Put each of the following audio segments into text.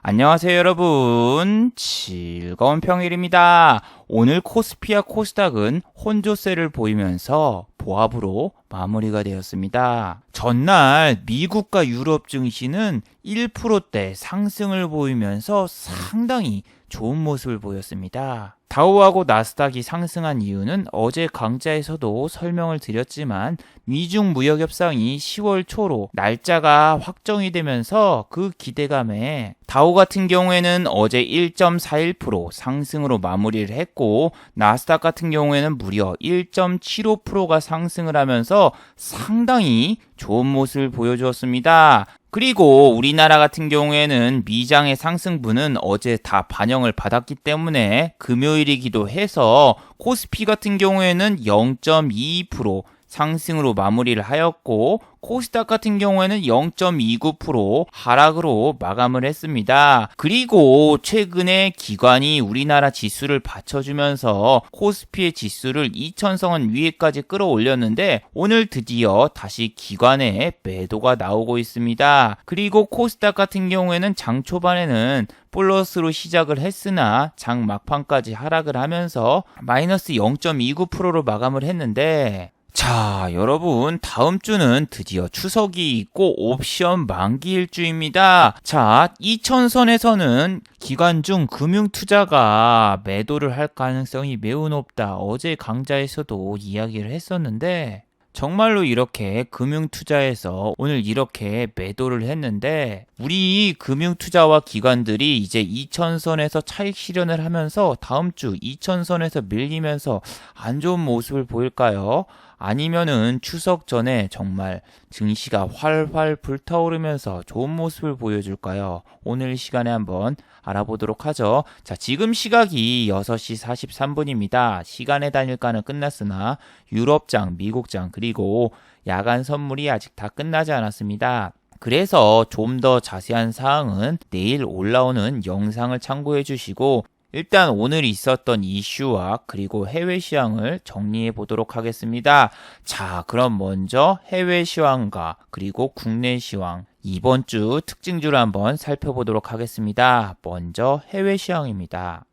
안녕하세요 여러분, 즐거운 평일입니다. 오늘 코스피와 코스닥은 혼조세를 보이면서 보합으로 마무리가 되었습니다. 전날 미국과 유럽 증시는 1%대 상승을 보이면서 상당히 좋은 모습을 보였습니다. 다우하고 나스닥이 상승한 이유는 어제 강좌에서도 설명을 드렸지만 미중 무역 협상이 10월 초로 날짜가 확정이 되면서 그 기대감에 다우 같은 경우에는 어제 1.41% 상승으로 마무리를 했고, 나스닥 같은 경우에는 무려 1.75%가 상승을 하면서 상당히 좋은 모습을 보여주었습니다. 그리고 우리나라 같은 경우에는 미장의 상승분은 어제 다 반영을 받았기 때문에 금요일이기도 해서 코스피 같은 경우에는 0.22% 상승으로 마무리를 하였고, 코스닥 같은 경우에는 0.29% 하락으로 마감을 했습니다. 그리고 최근에 기관이 우리나라 지수를 받쳐주면서 코스피의 지수를 2000선 위에까지 끌어올렸는데 오늘 드디어 다시 기관의 매도가 나오고 있습니다. 그리고 코스닥 같은 경우에는 장 초반에는 플러스로 시작을 했으나 장 막판까지 하락을 하면서 마이너스 0.29%로 마감을 했는데, 자, 여러분, 다음 주는 드디어 추석이 있고 옵션 만기 일주입니다. 자, 2000선에서는 기관 중 금융투자가 매도를 할 가능성이 매우 높다. 어제 강좌에서도 이야기를 했었는데, 정말로 이렇게 금융투자에서 오늘 이렇게 매도를 했는데, 우리 금융투자와 기관들이 이제 2000선에서 차익 실현을 하면서 다음 주 2000선에서 밀리면서 안 좋은 모습을 보일까요? 아니면은 추석 전에 정말 증시가 활활 불타오르면서 좋은 모습을 보여줄까요? 오늘 시간에 한번 알아보도록 하죠. 자, 지금 시각이 6시 43분입니다. 시간의 단일가는 끝났으나 유럽장, 미국장, 그리고 야간 선물이 아직 다 끝나지 않았습니다. 그래서 좀 더 자세한 사항은 내일 올라오는 영상을 참고해 주시고, 일단 오늘 있었던 이슈와 그리고 해외 시황을 정리해 보도록 하겠습니다. 자, 그럼 먼저 해외 시황과 그리고 국내 시황, 이번 주 특징주를 한번 살펴보도록 하겠습니다. 먼저 해외 시황입니다.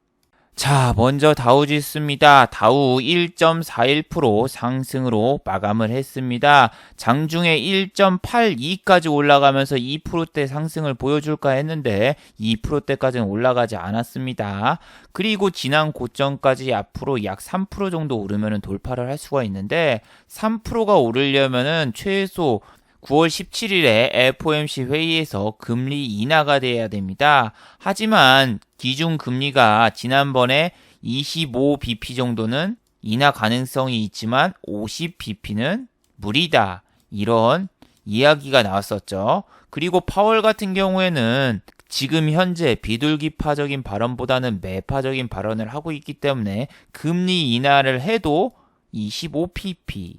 자, 먼저 다우지수입니다. 다우 1.41% 상승으로 마감을 했습니다. 장중에 1.82까지 올라가면서 2%대 상승을 보여줄까 했는데 2%대까지는 올라가지 않았습니다. 그리고 지난 고점까지 앞으로 약 3% 정도 오르면 돌파를 할 수가 있는데, 3%가 오르려면은 최소 9월 17일에 FOMC 회의에서 금리 인하가 돼야 됩니다. 하지만 기준금리가 지난번에 25bp 정도는 인하 가능성이 있지만 50bp는 무리다, 이런 이야기가 나왔었죠. 그리고 파월 같은 경우에는 지금 현재 비둘기파적인 발언보다는 매파적인 발언을 하고 있기 때문에 금리 인하를 해도 25bp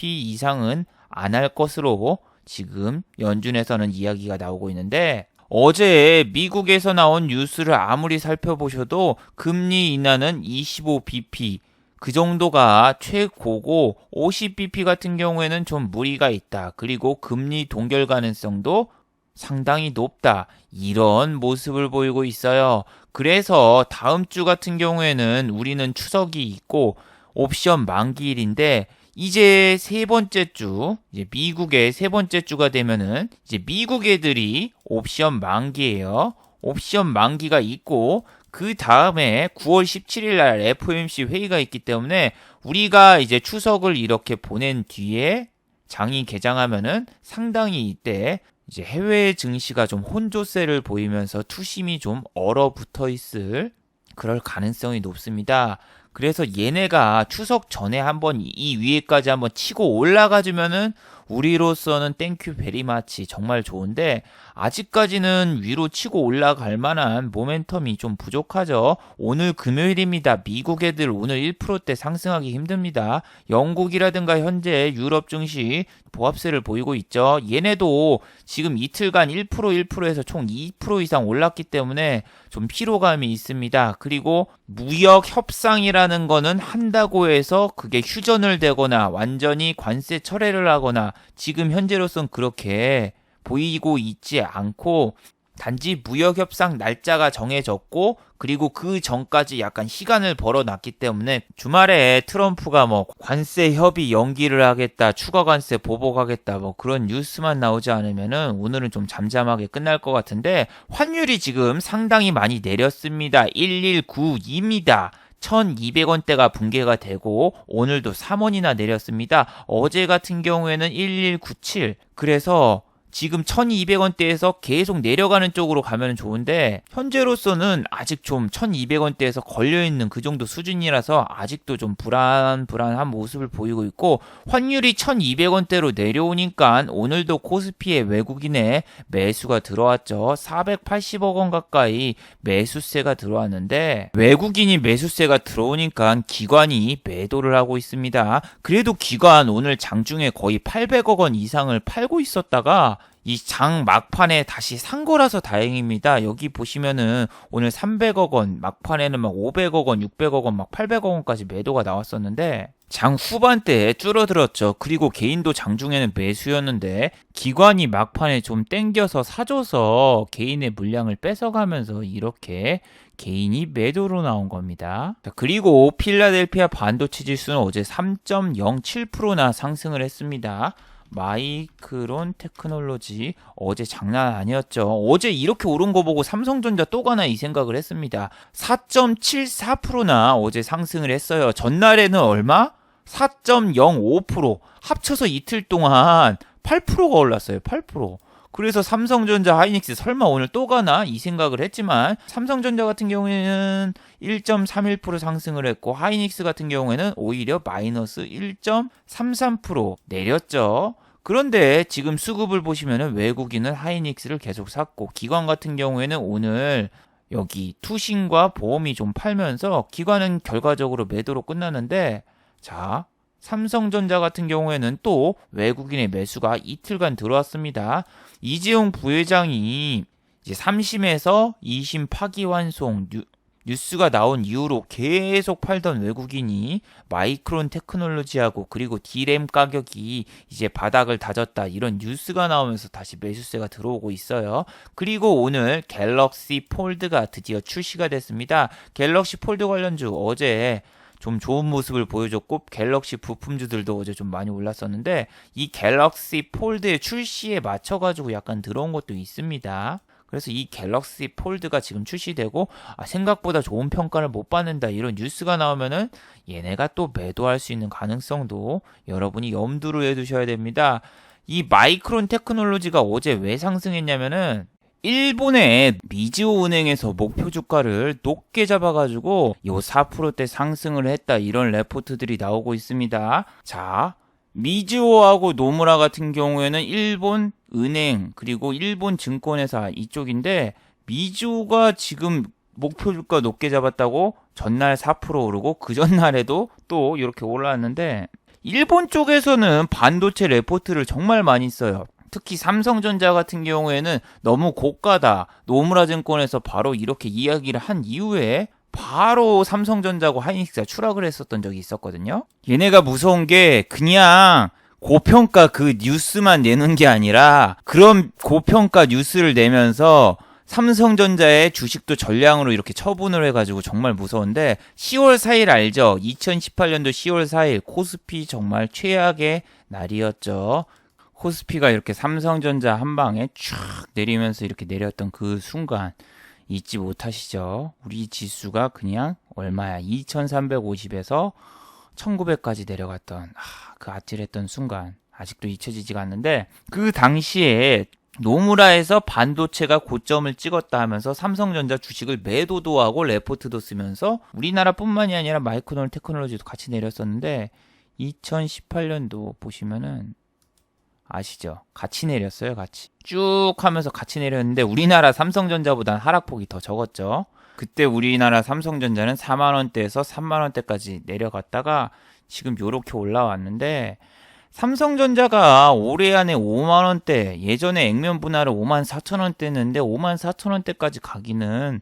이상은 안 할 것으로 지금 연준에서는 이야기가 나오고 있는데, 어제 미국에서 나온 뉴스를 아무리 살펴보셔도 금리 인하는 25bp 그 정도가 최고고, 50bp 같은 경우에는 좀 무리가 있다. 그리고 금리 동결 가능성도 상당히 높다, 이런 모습을 보이고 있어요. 그래서 다음 주 같은 경우에는 우리는 추석이 있고 옵션 만기일인데, 이제 세 번째 주, 이제 미국의 세 번째 주가 되면은 이제 미국 애들이 옵션 만기예요. 옵션 만기가 있고 그 다음에 9월 17일 날 FOMC 회의가 있기 때문에 우리가 이제 추석을 이렇게 보낸 뒤에 장이 개장하면은 상당히 이때 이제 해외 증시가 좀 혼조세를 보이면서 투심이 좀 얼어붙어 있을 그럴 가능성이 높습니다. 그래서 얘네가 추석 전에 한번 이 위에까지 한번 치고 올라가주면은 우리로서는 땡큐 베리마치 정말 좋은데, 아직까지는 위로 치고 올라갈 만한 모멘텀이 좀 부족하죠. 오늘 금요일입니다. 미국 애들 오늘 1%대 상승하기 힘듭니다. 영국이라든가 현재 유럽 증시 보합세를 보이고 있죠. 얘네도 지금 이틀간 1%에서 총 2% 이상 올랐기 때문에 좀 피로감이 있습니다. 그리고 무역 협상이라는 거는 한다고 해서 그게 휴전을 되거나 완전히 관세 철회를 하거나 지금 현재로선 그렇게 보이고 있지 않고, 단지 무역협상 날짜가 정해졌고 그리고 그 전까지 약간 시간을 벌어놨기 때문에 주말에 트럼프가 뭐 관세 협의 연기를 하겠다, 추가 관세 보복하겠다 뭐 그런 뉴스만 나오지 않으면은 오늘은 좀 잠잠하게 끝날 것 같은데 환율이 지금 상당히 많이 내렸습니다. 1192입니다. 1200원대가 붕괴가 되고 오늘도 3원이나 내렸습니다. 어제 같은 경우에는 1197. 그래서 지금 1200원대에서 계속 내려가는 쪽으로 가면 좋은데 현재로서는 아직 좀 1200원대에서 걸려있는 그 정도 수준이라서 아직도 좀 불안한 모습을 보이고 있고 환율이 1200원대로 내려오니까 오늘도 코스피에 외국인의 매수가 들어왔죠. 480억 원 가까이 매수세가 들어왔는데 외국인이 매수세가 들어오니까 기관이 매도를 하고 있습니다. 그래도 기관 오늘 장중에 거의 800억 원 이상을 팔고 있었다가 이 장 막판에 다시 산 거라서 다행입니다. 여기 보시면은 오늘 300억 원, 막판에는 막 500억 원, 600억 원, 막 800억 원까지 매도가 나왔었는데 장 후반대에 줄어들었죠. 그리고 개인도 장중에는 매수였는데 기관이 막판에 좀 땡겨서 사줘서 개인의 물량을 뺏어가면서 이렇게 개인이 매도로 나온 겁니다. 자, 그리고 필라델피아 반도체 지수는 어제 3.07%나 상승을 했습니다. 마이크론 테크놀로지 어제 장난 아니었죠. 어제 이렇게 오른 거 보고 삼성전자 또 가나 이 생각을 했습니다. 4.74%나 어제 상승을 했어요. 전날에는 얼마? 4.05%. 합쳐서 이틀 동안 8%가 올랐어요. 8%. 그래서 삼성전자, 하이닉스 설마 오늘 또 가나 이 생각을 했지만 삼성전자 같은 경우에는 1.31% 상승을 했고 하이닉스 같은 경우에는 오히려 마이너스 1.33% 내렸죠. 그런데 지금 수급을 보시면은 외국인은 하이닉스를 계속 샀고 기관 같은 경우에는 오늘 여기 투신과 보험이 좀 팔면서 기관은 결과적으로 매도로 끝나는데 자 삼성전자 같은 경우에는 또 외국인의 매수가 이틀간 들어왔습니다. 이재용 부회장이 이제 3심에서 2심 파기환송 뉴스가 나온 이후로 계속 팔던 외국인이 마이크론 테크놀로지하고 그리고 D램 가격이 이제 바닥을 다졌다 이런 뉴스가 나오면서 다시 매수세가 들어오고 있어요. 그리고 오늘 갤럭시 폴드가 드디어 출시가 됐습니다. 갤럭시 폴드 관련주 어제 좀 좋은 모습을 보여줬고 갤럭시 부품주들도 어제 좀 많이 올랐었는데 이 갤럭시 폴드의 출시에 맞춰가지고 약간 들어온 것도 있습니다. 그래서 이 갤럭시 폴드가 지금 출시되고 생각보다 좋은 평가를 못 받는다 이런 뉴스가 나오면은 얘네가 또 매도할 수 있는 가능성도 여러분이 염두를 해두셔야 됩니다. 이 마이크론 테크놀로지가 어제 왜 상승했냐면은 일본의 미즈호 은행에서 목표 주가를 높게 잡아가지고 요 4%대 상승을 했다 이런 레포트들이 나오고 있습니다. 자, 미즈호하고 노무라 같은 경우에는 일본 은행 그리고 일본 증권회사 이쪽인데 미즈호가 지금 목표 주가 높게 잡았다고 전날 4% 오르고 그 전날에도 또 이렇게 올라왔는데 일본 쪽에서는 반도체 레포트를 정말 많이 써요. 특히 삼성전자 같은 경우에는 너무 고가다. 노무라 증권에서 바로 이렇게 이야기를 한 이후에 바로 삼성전자하고 하이닉스가 추락을 했었던 적이 있었거든요. 얘네가 무서운 게 그냥 고평가 그 뉴스만 내는 게 아니라 그런 고평가 뉴스를 내면서 삼성전자의 주식도 전량으로 이렇게 처분을 해가지고 정말 무서운데 10월 4일 알죠? 2018년도 10월 4일 코스피 정말 최악의 날이었죠. 코스피가 이렇게 삼성전자 한 방에 쫙 내리면서 이렇게 내렸던 그 순간 잊지 못하시죠? 우리 지수가 그냥 얼마야? 2350에서 1900까지 내려갔던 그 아찔했던 순간 아직도 잊혀지지가 않는데 그 당시에 노무라에서 반도체가 고점을 찍었다 하면서 삼성전자 주식을 매도도 하고 레포트도 쓰면서 우리나라뿐만이 아니라 마이크론 테크놀로지도 같이 내렸었는데 2018년도 보시면은 아시죠? 같이 내렸어요, 같이. 쭉 하면서 같이 내렸는데 우리나라 삼성전자보단 하락폭이 더 적었죠. 그때 우리나라 삼성전자는 4만원대에서 3만원대까지 내려갔다가 지금 요렇게 올라왔는데 삼성전자가 올해 안에 5만원대, 예전에 액면 분할을 54,000원대 했는데 54,000원대까지 가기는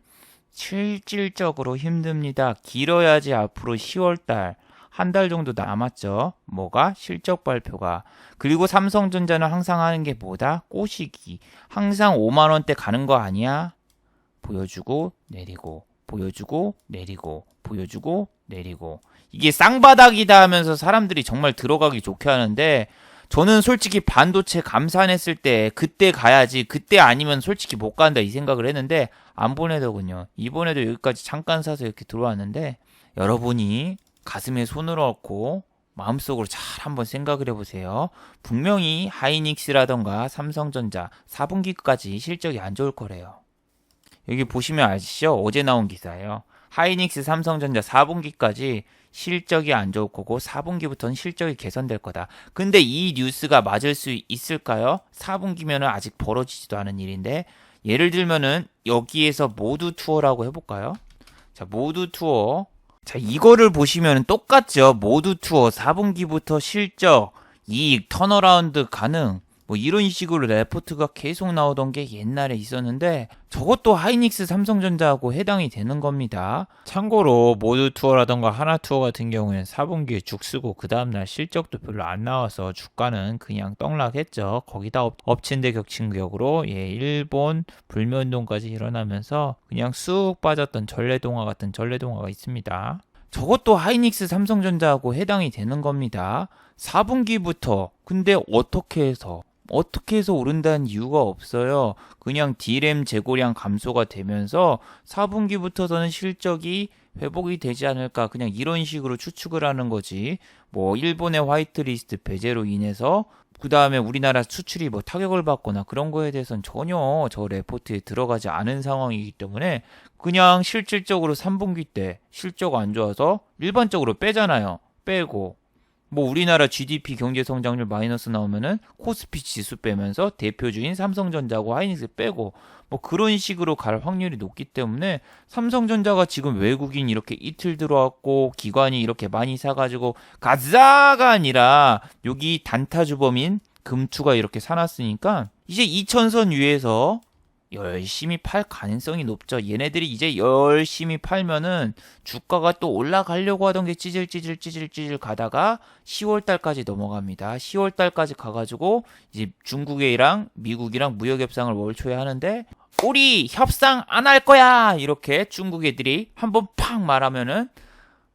실질적으로 힘듭니다. 길어야지 앞으로 10월달 한 달 정도 남았죠. 뭐가? 실적 발표가. 그리고 삼성전자는 항상 하는 게 뭐다? 꼬시기. 항상 5만 원대 가는 거 아니야? 보여주고 내리고 보여주고 내리고 보여주고 내리고. 이게 쌍바닥이다 하면서 사람들이 정말 들어가기 좋게 하는데, 저는 솔직히 반도체 감산했을 때 그때 가야지, 그때 아니면 솔직히 못 간다 이 생각을 했는데 안 보내더군요. 이번에도 여기까지 잠깐 사서 이렇게 들어왔는데, 여러분이 가슴에 손을 얹고 마음속으로 잘 한번 생각을 해보세요. 분명히 하이닉스라던가 삼성전자 4분기까지 실적이 안 좋을 거래요. 여기 보시면 아시죠? 어제 나온 기사예요. 하이닉스 삼성전자 4분기까지 실적이 안 좋을 거고 4분기부터는 실적이 개선될 거다. 근데 이 뉴스가 맞을 수 있을까요? 4분기면은 아직 벌어지지도 않은 일인데, 예를 들면은 여기에서 모두 투어라고 해볼까요? 자, 모두 투어. 자, 이거를 보시면 똑같죠. 모두 투어 4분기부터 실적, 이익, 턴어라운드 가능. 뭐 이런 식으로 레포트가 계속 나오던 게 옛날에 있었는데, 저것도 하이닉스 삼성전자하고 해당이 되는 겁니다. 참고로 모두 투어라던가 하나 투어 같은 경우에는 4분기에 죽 쓰고 그 다음날 실적도 별로 안 나와서 주가는 그냥 떡락했죠. 거기다 엎친 데 격친 격으로 일본 불면동까지 일어나면서 그냥 쑥 빠졌던 전래동화 같은 전래동화가 있습니다. 저것도 하이닉스 삼성전자하고 해당이 되는 겁니다. 4분기부터. 근데 어떻게 해서 오른다는 이유가 없어요. 그냥 D램 재고량 감소가 되면서 4분기부터서는 실적이 회복이 되지 않을까, 그냥 이런 식으로 추측을 하는 거지. 뭐 일본의 화이트리스트 배제로 인해서 그 다음에 우리나라 수출이 뭐 타격을 받거나 그런 거에 대해서는 전혀 저 레포트에 들어가지 않은 상황이기 때문에, 그냥 실질적으로 3분기 때 실적 안 좋아서 일반적으로 빼잖아요. 빼고 뭐 우리나라 GDP 경제 성장률 마이너스 나오면은 코스피 지수 빼면서 대표주인 삼성전자하고 하이닉스 빼고 뭐 그런 식으로 갈 확률이 높기 때문에, 삼성전자가 지금 외국인 이렇게 이틀 들어왔고 기관이 이렇게 많이 사가지고 가자가 아니라 여기 단타주범인 금투가 이렇게 사놨으니까 이제 2000선 위에서 열심히 팔 가능성이 높죠. 얘네들이 이제 열심히 팔면은 주가가 또 올라가려고 하던 게 찌질찌질 가다가 10월 달까지 넘어갑니다. 10월 달까지 가가지고 이제 중국이랑 미국이랑 무역 협상을 월 초에 하는데, 우리 협상 안 할 거야 이렇게 중국 애들이 한번 팍 말하면은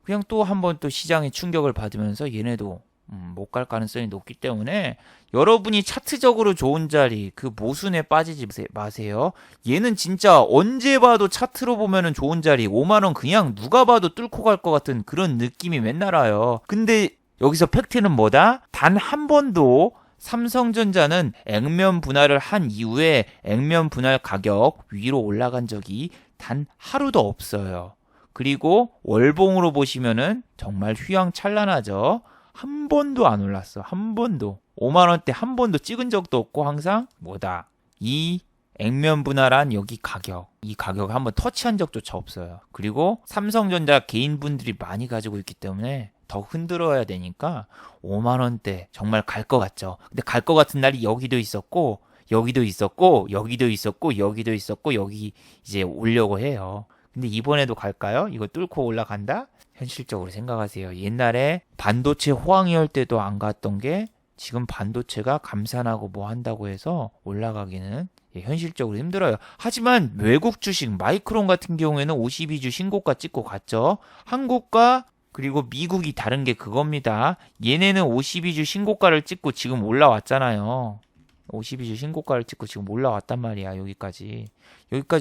그냥 또 한번 또 시장에 충격을 받으면서 얘네도 못 갈 가능성이 높기 때문에, 여러분이 차트적으로 좋은 자리 그 모순에 빠지지 마세요. 얘는 진짜 언제 봐도 차트로 보면은 좋은 자리 5만원 그냥 누가 봐도 뚫고 갈 것 같은 그런 느낌이 맨날 와요. 근데 여기서 팩트는 뭐다? 단 한 번도 삼성전자는 액면 분할을 한 이후에 액면 분할 가격 위로 올라간 적이 단 하루도 없어요. 그리고 월봉으로 보시면은 정말 휘황찬란하죠. 한 번도 안 올랐어. 한 번도. 5만원대 한 번도 찍은 적도 없고, 항상 뭐다? 이 액면 분할한 여기 가격. 이 가격 한번 터치한 적조차 없어요. 그리고 삼성전자 개인분들이 많이 가지고 있기 때문에 더 흔들어야 되니까 5만원대 정말 갈 것 같죠. 근데 갈 것 같은 날이 여기도 있었고, 여기도 있었고, 여기도 있었고, 여기도 있었고, 여기 이제 오려고 해요. 근데 이번에도 갈까요? 이거 뚫고 올라간다? 현실적으로 생각하세요. 옛날에 반도체 호황이 올 때도 안 갔던 게 지금 반도체가 감산하고 뭐 한다고 해서 올라가기는 현실적으로 힘들어요. 하지만 외국 주식 마이크론 같은 경우에는 52주 신고가 찍고 갔죠. 한국과 그리고 미국이 다른 게 그겁니다. 얘네는 52주 신고가를 찍고 지금 올라왔잖아요. 52주 신고가를 찍고 지금 올라왔단 말이야. 여기까지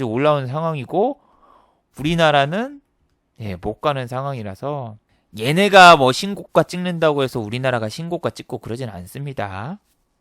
올라온 상황이고, 우리나라는 못 가는 상황이라서, 얘네가 뭐 신고가 찍는다고 해서 우리나라가 신고가 찍고 그러진 않습니다.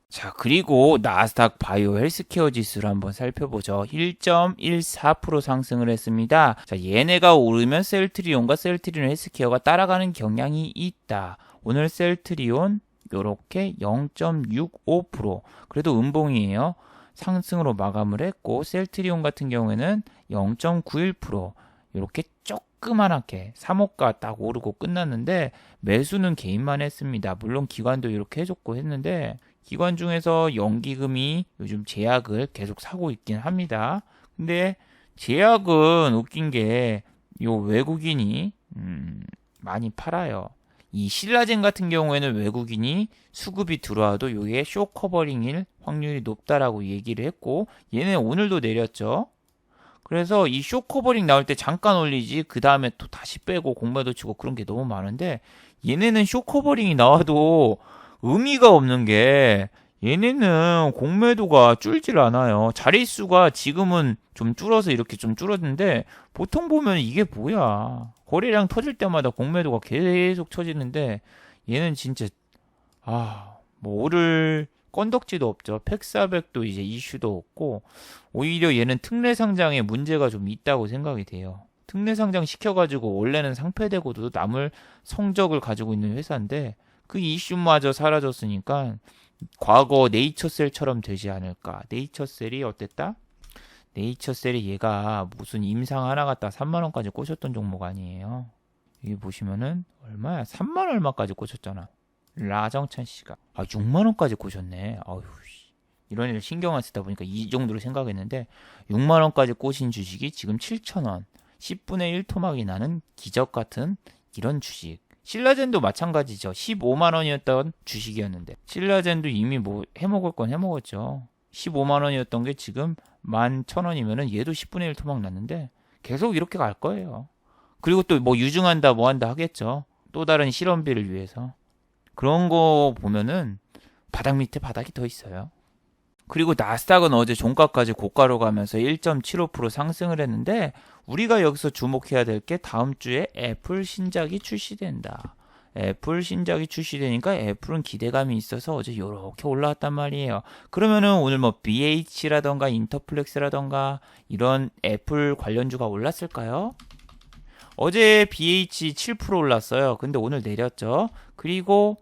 자, 그리고 나스닥 바이오 헬스케어 지수를 한번 살펴보죠. 1.14% 상승을 했습니다. 자, 얘네가 오르면 셀트리온과 셀트리온 헬스케어가 따라가는 경향이 있다. 오늘 셀트리온 요렇게 0.65%, 그래도 음봉이에요. 상승으로 마감을 했고, 셀트리온 같은 경우에는 0.91%, 이렇게 조그만하게 3호가 딱 오르고 끝났는데, 매수는 개인만 했습니다. 물론 기관도 이렇게 해줬고 했는데, 기관 중에서 연기금이 요즘 제약을 계속 사고 있긴 합니다. 근데 제약은 웃긴 게 요 외국인이 많이 팔아요. 이 신라젠 같은 경우에는 외국인이 수급이 들어와도 이게 쇼 커버링일 확률이 높다라고 얘기를 했고, 얘는 오늘도 내렸죠. 그래서 이 쇼 커버링 나올 때 잠깐 올리지 그 다음에 또 다시 빼고 공매도 치고 그런 게 너무 많은데, 얘네는 쇼 커버링이 나와도 의미가 없는 게, 얘네는 공매도가 줄질 않아요. 자릿수가 지금은 좀 줄어서 이렇게 좀 줄었는데, 보통 보면 이게 뭐야. 거래량 터질 때마다 공매도가 계속 쳐지는데, 얘는 진짜 뭐 오를 건덕지도 없죠. 팩400도 이제 이슈도 없고, 오히려 얘는 특례 상장에 문제가 좀 있다고 생각이 돼요. 특례 상장 시켜가지고 원래는 상폐되고도 남을 성적을 가지고 있는 회사인데, 그 이슈마저 사라졌으니까 과거 네이처셀처럼 되지 않을까. 네이처셀이 어땠다? 네이처셀이 얘가 무슨 임상 하나 갖다 3만 원까지 꽂혔던 종목 아니에요. 여기 보시면은 얼마야? 3만 얼마까지 꽂혔잖아. 라정찬 씨가 6만 원까지 꽂혔네. 아유, 이런 애들 신경 안 쓰다 보니까 이 정도로 생각했는데 6만 원까지 꽂힌 주식이 지금 7천 원. 10분의 1 토막이 나는 기적 같은 이런 주식. 신라젠도 마찬가지죠. 15만 원이었던 주식이었는데 신라젠도 이미 뭐 해먹을 건 해먹었죠. 15만 원이었던 게 지금 11,000원이면은 얘도 10분의 1 토막 났는데 계속 이렇게 갈 거예요. 그리고 또 뭐 유증한다 뭐 한다 하겠죠. 또 다른 실험비를 위해서. 그런 거 보면은 바닥 밑에 바닥이 더 있어요. 그리고 나스닥은 어제 종가까지 고가로 가면서 1.75% 상승을 했는데, 우리가 여기서 주목해야 될 게 다음 주에 애플 신작이 출시된다. 애플 신작이 출시되니까 애플은 기대감이 있어서 어제 이렇게 올라왔단 말이에요. 그러면은 오늘 뭐 BH라던가 인터플렉스라던가 이런 애플 관련주가 올랐을까요? 어제 BH 7% 올랐어요. 근데 오늘 내렸죠. 그리고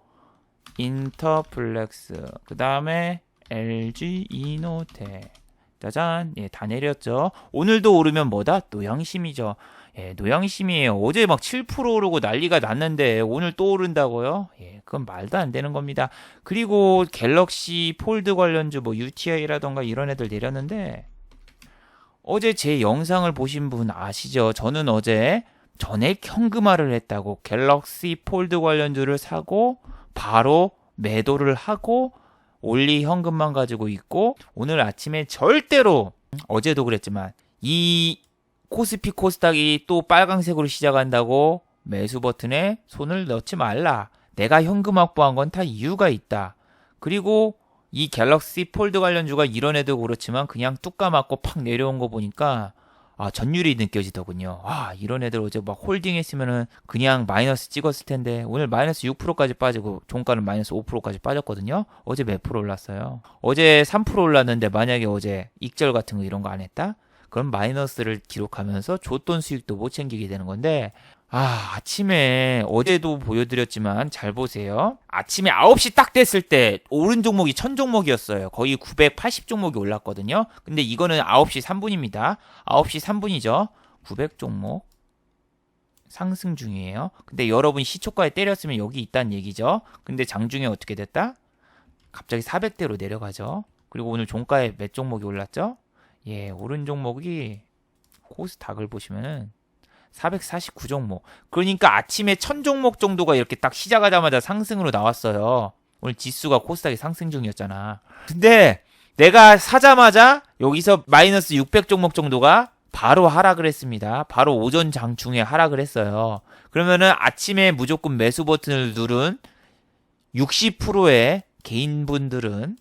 인터플렉스, 그 다음에 LG 이노텍, 짜잔, 예, 다 내렸죠. 오늘도 오르면 뭐다? 노양심이죠. 예, 노양심이에요. 어제 막 7% 오르고 난리가 났는데 오늘 또 오른다고요? 예, 그건 말도 안 되는 겁니다. 그리고 갤럭시 폴드 관련주 뭐 UTI라던가 이런 애들 내렸는데, 어제 제 영상을 보신 분 아시죠? 저는 어제 전액 현금화를 했다고. 갤럭시 폴드 관련주를 사고 바로 매도를 하고 올리 현금만 가지고 있고, 오늘 아침에 절대로, 어제도 그랬지만 이 코스피 코스닥이 또 빨강색으로 시작한다고 매수 버튼에 손을 넣지 말라. 내가 현금 확보한 건 다 이유가 있다. 그리고 이 갤럭시 폴드 관련주가 이런 애도 그렇지만 그냥 뚝 까맞고 팍 내려온 거 보니까 전율이 느껴지더군요. 이런 애들 어제 막 홀딩 했으면은 그냥 마이너스 찍었을 텐데, 오늘 마이너스 6%까지 빠지고 종가는 마이너스 5%까지 빠졌거든요. 어제 몇 프로 올랐어요? 어제 3% 올랐는데, 만약에 어제 익절 같은 거 이런 거 안 했다? 그럼 마이너스를 기록하면서 줬던 수익도 못 챙기게 되는 건데, 아침에 어제도 보여드렸지만 잘 보세요. 아침에 9시 딱 됐을 때 오른 종목이 1000 종목이었어요. 거의 980 종목이 올랐거든요. 근데 이거는 9시 3분입니다. 9시 3분이죠. 900 종목 상승 중이에요. 근데 여러분 시초가에 때렸으면 여기 있다는 얘기죠. 근데 장중에 어떻게 됐다? 갑자기 400대로 내려가죠. 그리고 오늘 종가에 몇 종목이 올랐죠? 예, 오른 종목이 코스닥을 보시면은 449 종목. 그러니까 아침에 1000 종목 정도가 이렇게 딱 시작하자마자 상승으로 나왔어요. 오늘 지수가 코스닥이 상승 중이었잖아. 근데 내가 사자마자 여기서 마이너스 600 종목 정도가 바로 하락을 했습니다. 바로 오전 장중에 하락을 했어요. 그러면은 아침에 무조건 매수 버튼을 누른 60%의 개인분들은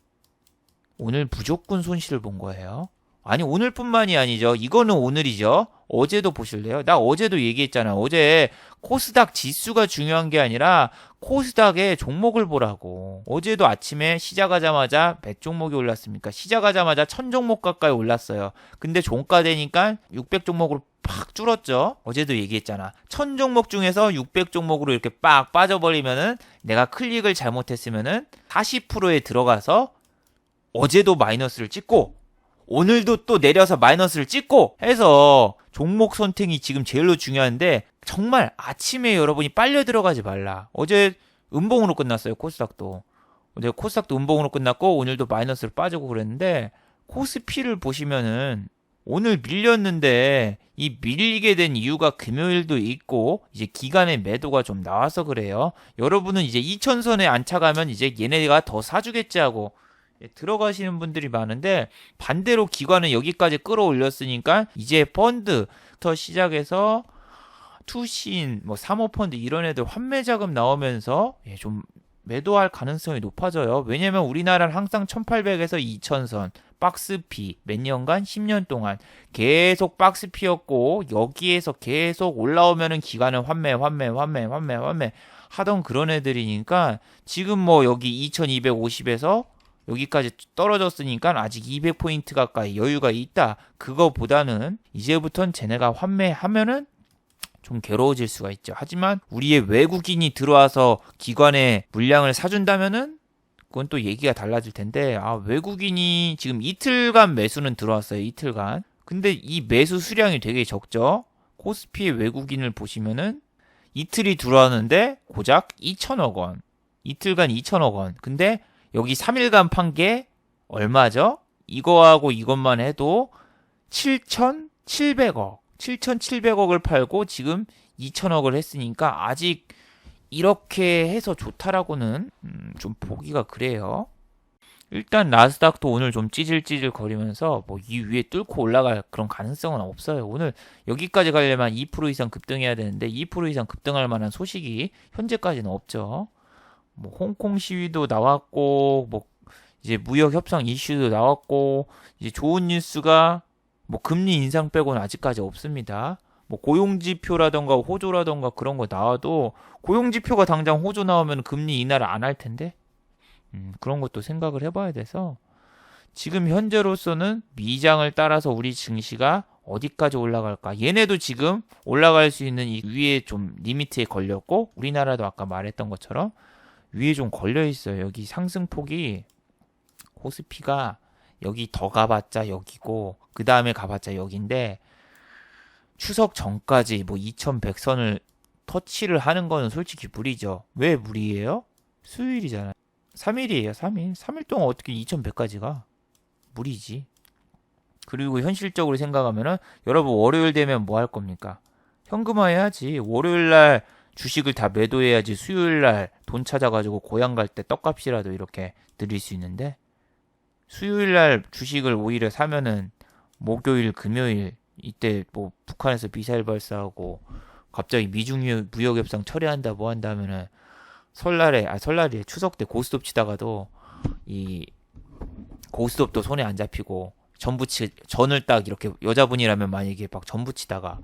오늘 무조건 손실을 본 거예요. 아니, 오늘뿐만이 아니죠. 이거는 오늘이죠. 어제도 보실래요? 나 어제도 얘기했잖아. 어제 코스닥 지수가 중요한 게 아니라 코스닥의 종목을 보라고. 어제도 아침에 시작하자마자 몇 종목이 올랐습니까? 시작하자마자 1000 종목 가까이 올랐어요. 근데 종가 되니까 600 종목으로 팍 줄었죠. 어제도 얘기했잖아. 1000 종목 중에서 600 종목으로 이렇게 빡 빠져버리면은, 내가 클릭을 잘못했으면은 40%에 들어가서 어제도 마이너스를 찍고 오늘도 또 내려서 마이너스를 찍고 해서, 종목 선택이 지금 제일로 중요한데 정말 아침에 여러분이 빨려 들어가지 말라. 어제 음봉으로 끝났어요. 코스닥도. 어제 코스닥도 음봉으로 끝났고 오늘도 마이너스를 빠지고 그랬는데, 코스피를 보시면은 오늘 밀렸는데 이 밀리게 된 이유가 금요일도 있고 이제 기간의 매도가 좀 나와서 그래요. 여러분은 이제 2천선에 안착하면 이제 얘네가 더 사주겠지 하고 들어가시는 분들이 많은데, 반대로 기관은 여기까지 끌어올렸으니까 이제 펀드부터 시작해서 투신, 뭐 사모펀드 이런 애들 환매 자금 나오면서 좀 매도할 가능성이 높아져요. 왜냐면 우리나라는 항상 1800에서 2000선 박스피 몇 년간 10년 동안 계속 박스피였고, 여기에서 계속 올라오면은 기관은 환매 하던 그런 애들이니까, 지금 뭐 여기 2250에서 여기까지 떨어졌으니까 아직 200포인트 가까이 여유가 있다. 그거보다는 이제부턴 쟤네가 환매하면은 좀 괴로워질 수가 있죠. 하지만 우리의 외국인이 들어와서 기관에 물량을 사준다면은 그건 또 얘기가 달라질 텐데, 외국인이 지금 이틀간 매수는 들어왔어요. 이틀간. 근데 이 매수 수량이 되게 적죠. 코스피의 외국인을 보시면은 이틀이 들어왔는데 고작 2천억 원. 이틀간 2천억 원. 근데 여기 3일간 판 게 얼마죠? 이거하고 이것만 해도 7,700억. 7,700억을 팔고 지금 2천억을 했으니까 아직 이렇게 해서 좋다라고는 좀 보기가 그래요. 일단 나스닥도 오늘 좀 찌질찌질 거리면서 뭐 이 위에 뚫고 올라갈 그런 가능성은 없어요. 오늘 여기까지 가려면 2% 이상 급등해야 되는데 2% 이상 급등할 만한 소식이 현재까지는 없죠. 뭐 홍콩 시위도 나왔고, 뭐 이제 무역 협상 이슈도 나왔고, 이제 좋은 뉴스가 뭐 금리 인상 빼고는 아직까지 없습니다. 뭐 고용지표라던가 호조라던가 그런 거 나와도, 고용지표가 당장 호조 나오면 금리 인하를 안 할 텐데, 그런 것도 생각을 해봐야 돼서 지금 현재로서는 미장을 따라서 우리 증시가 어디까지 올라갈까? 얘네도 지금 올라갈 수 있는 이 위에 좀 리미트에 걸렸고, 우리나라도 아까 말했던 것처럼 위에 좀 걸려 있어요. 여기 상승폭이, 코스피가 여기 더 가봤자 여기고 그 다음에 가봤자 여기인데, 추석 전까지 뭐 2100선을 터치를 하는 거는 솔직히 무리죠. 왜 무리예요? 수요일이잖아요. 3일이에요. 3일. 3일 동안 어떻게 2100까지 가? 무리지. 그리고 현실적으로 생각하면은 여러분 월요일 되면 뭐 할 겁니까? 현금화 해야지. 월요일 날 주식을 다 매도해야지 수요일 날 돈 찾아가지고 고향 갈 때 떡값이라도 이렇게 드릴 수 있는데, 수요일 날 주식을 오히려 사면은 목요일, 금요일 이때 뭐 북한에서 미사일 발사하고 갑자기 미중 무역 협상 철회한다 뭐 한다 하면은 설날에 추석 때 고스톱 치다가도 이 고스톱도 손에 안 잡히고 전을 딱 이렇게, 여자분이라면 만약에 막 전 붙이다가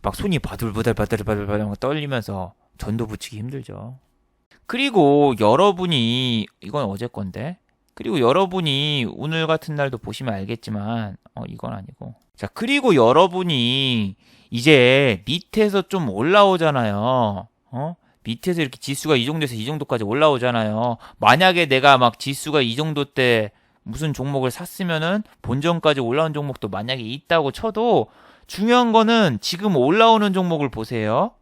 막 손이 바들바들 떨리면서 전도 붙이기 힘들죠. 그리고 여러분이, 이건 어제 건데, 그리고 여러분이 오늘 같은 날도 보시면 알겠지만, 이건 아니고. 자, 그리고 여러분이 이제 밑에서 좀 올라오잖아요. 밑에서 이렇게 지수가 이 정도에서 이 정도까지 올라오잖아요. 만약에 내가 막 지수가 이 정도 때 무슨 종목을 샀으면은 본전까지 올라온 종목도 만약에 있다고 쳐도, 중요한 거는 지금 올라오는 종목을 보세요.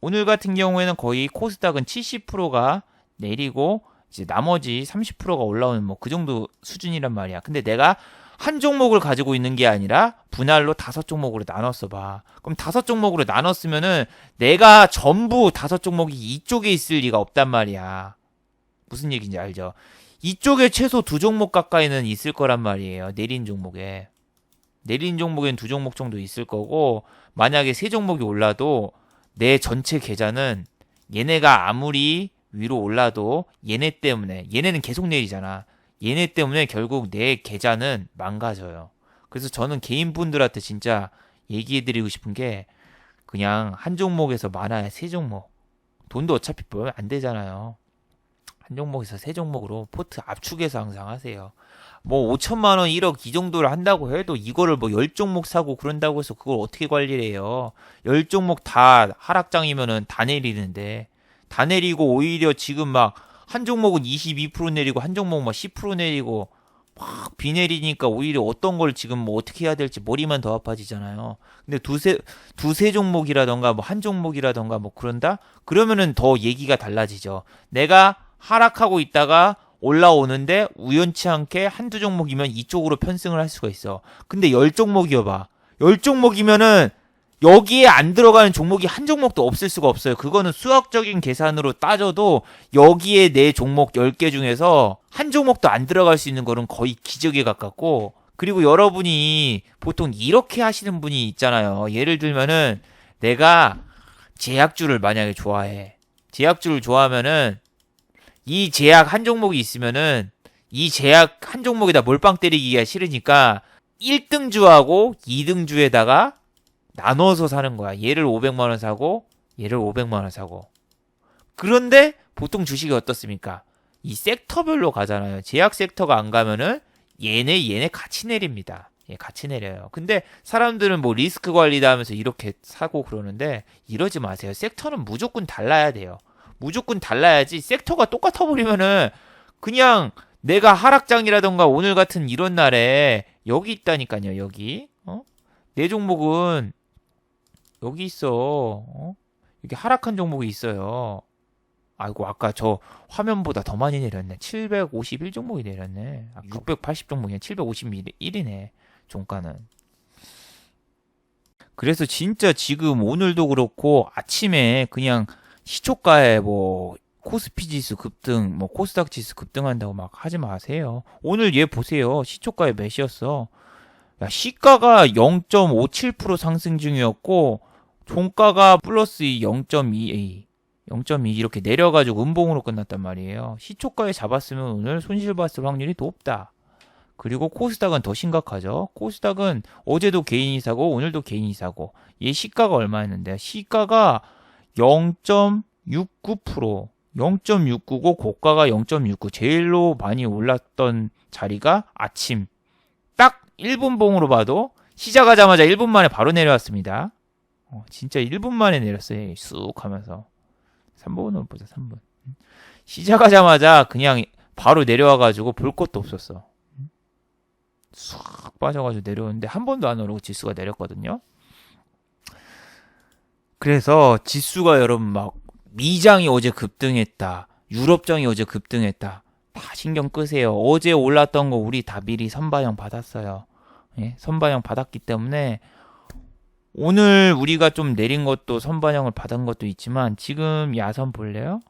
오늘 같은 경우에는 거의 코스닥은 70%가 내리고 이제 나머지 30%가 올라오는 뭐 그 정도 수준이란 말이야. 근데 내가 한 종목을 가지고 있는 게 아니라 분할로 5종목으로 나눴어 봐. 그럼 5종목으로 나눴으면은 내가 전부 5종목이 이쪽에 있을 리가 없단 말이야. 무슨 얘기인지 알죠? 이쪽에 최소 2종목 가까이는 있을 거란 말이에요. 내린 종목에. 내린 종목엔 2종목 정도 있을 거고, 만약에 3종목이 올라도 내 전체 계좌는 얘네가 아무리 위로 올라도 얘네 때문에, 얘네는 계속 내리잖아. 얘네 때문에 결국 내 계좌는 망가져요. 그래서 저는 개인분들한테 진짜 얘기해드리고 싶은 게, 그냥 한 종목에서 많아야 3종목. 돈도 어차피 벌면 안 되잖아요. 한 종목에서 3종목으로 포트 압축해서 항상 하세요. 뭐 5천만 원, 1억 이 정도를 한다고 해도 이거를 뭐 10종목 사고 그런다고 해서 그걸 어떻게 관리를 해요? 10종목 다 하락장이면은 다 내리는데, 다 내리고 오히려 지금 막 한 종목은 22% 내리고 한 종목은 막 10% 내리고 막 비 내리니까 오히려 어떤 걸 지금 뭐 어떻게 해야 될지 머리만 더 아파지잖아요. 근데 두세 종목이라던가 뭐 한 종목이라던가 뭐 그런다? 그러면은 더 얘기가 달라지죠. 내가 하락하고 있다가 올라오는데 우연치 않게 한두 종목이면 이쪽으로 편승을 할 수가 있어. 근데 10종목이어봐. 10종목이면은 여기에 안 들어가는 종목이 한 종목도 없을 수가 없어요. 그거는 수학적인 계산으로 따져도 여기에 내 종목 10개 중에서 한 종목도 안 들어갈 수 있는 거는 거의 기적에 가깝고, 그리고 여러분이 보통 이렇게 하시는 분이 있잖아요. 예를 들면은 내가 제약주를 만약에 좋아해. 제약주를 좋아하면은 이 제약 한 종목이 있으면은 이 제약 한 종목에다 몰빵 때리기가 싫으니까 1등주하고 2등주에다가 나눠서 사는 거야. 얘를 500만원 사고 얘를 500만원 사고. 그런데 보통 주식이 어떻습니까? 이 섹터별로 가잖아요. 제약 섹터가 안 가면은 얘네 같이 내립니다. 예, 같이 내려요. 근데 사람들은 뭐 리스크 관리다 하면서 이렇게 사고 그러는데 이러지 마세요. 섹터는 무조건 달라야 돼요. 무조건 달라야지. 섹터가 똑같아 버리면은 그냥 내가 하락장이라던가 오늘 같은 이런 날에 여기 있다니까요. 여기. 내 종목은 여기 있어. 여기 하락한 종목이 있어요. 아이고, 아까 저 화면보다 더 많이 내렸네. 751 종목이 내렸네. 680 종목이네. 751이네. 종가는. 그래서 진짜 지금 오늘도 그렇고 아침에 그냥 시초가에 뭐 코스피 지수 급등, 뭐 코스닥 지수 급등한다고 막 하지 마세요. 오늘 얘 보세요. 시초가에 몇이었어? 야, 시가가 0.57% 상승 중이었고 종가가 플러스 0.2 이렇게 내려가지고 음봉으로 끝났단 말이에요. 시초가에 잡았으면 오늘 손실 봤을 확률이 높다. 그리고 코스닥은 더 심각하죠. 코스닥은 어제도 개인이 사고 오늘도 개인이 사고. 얘 시가가 얼마였는데? 시가가 0.69%, 0.695, 고가가 0.69. 제일로 많이 올랐던 자리가 아침 딱 1분 봉으로 봐도 시작하자마자 1분 만에 바로 내려왔습니다. 진짜 1분 만에 내렸어요. 쑥 하면서. 3분으로 보자. 3분. 시작하자마자 그냥 바로 내려와가지고 볼 것도 없었어. 쑥 빠져가지고 내려오는데 한 번도 안 오르고 지수가 내렸거든요. 그래서 지수가 여러분 막 미장이 어제 급등했다. 유럽장이 어제 급등했다. 다 신경 끄세요. 어제 올랐던 거 우리 다 미리 선반영 받았어요. 예? 선반영 받았기 때문에 오늘 우리가 좀 내린 것도 선반영을 받은 것도 있지만 지금 야선 볼래요?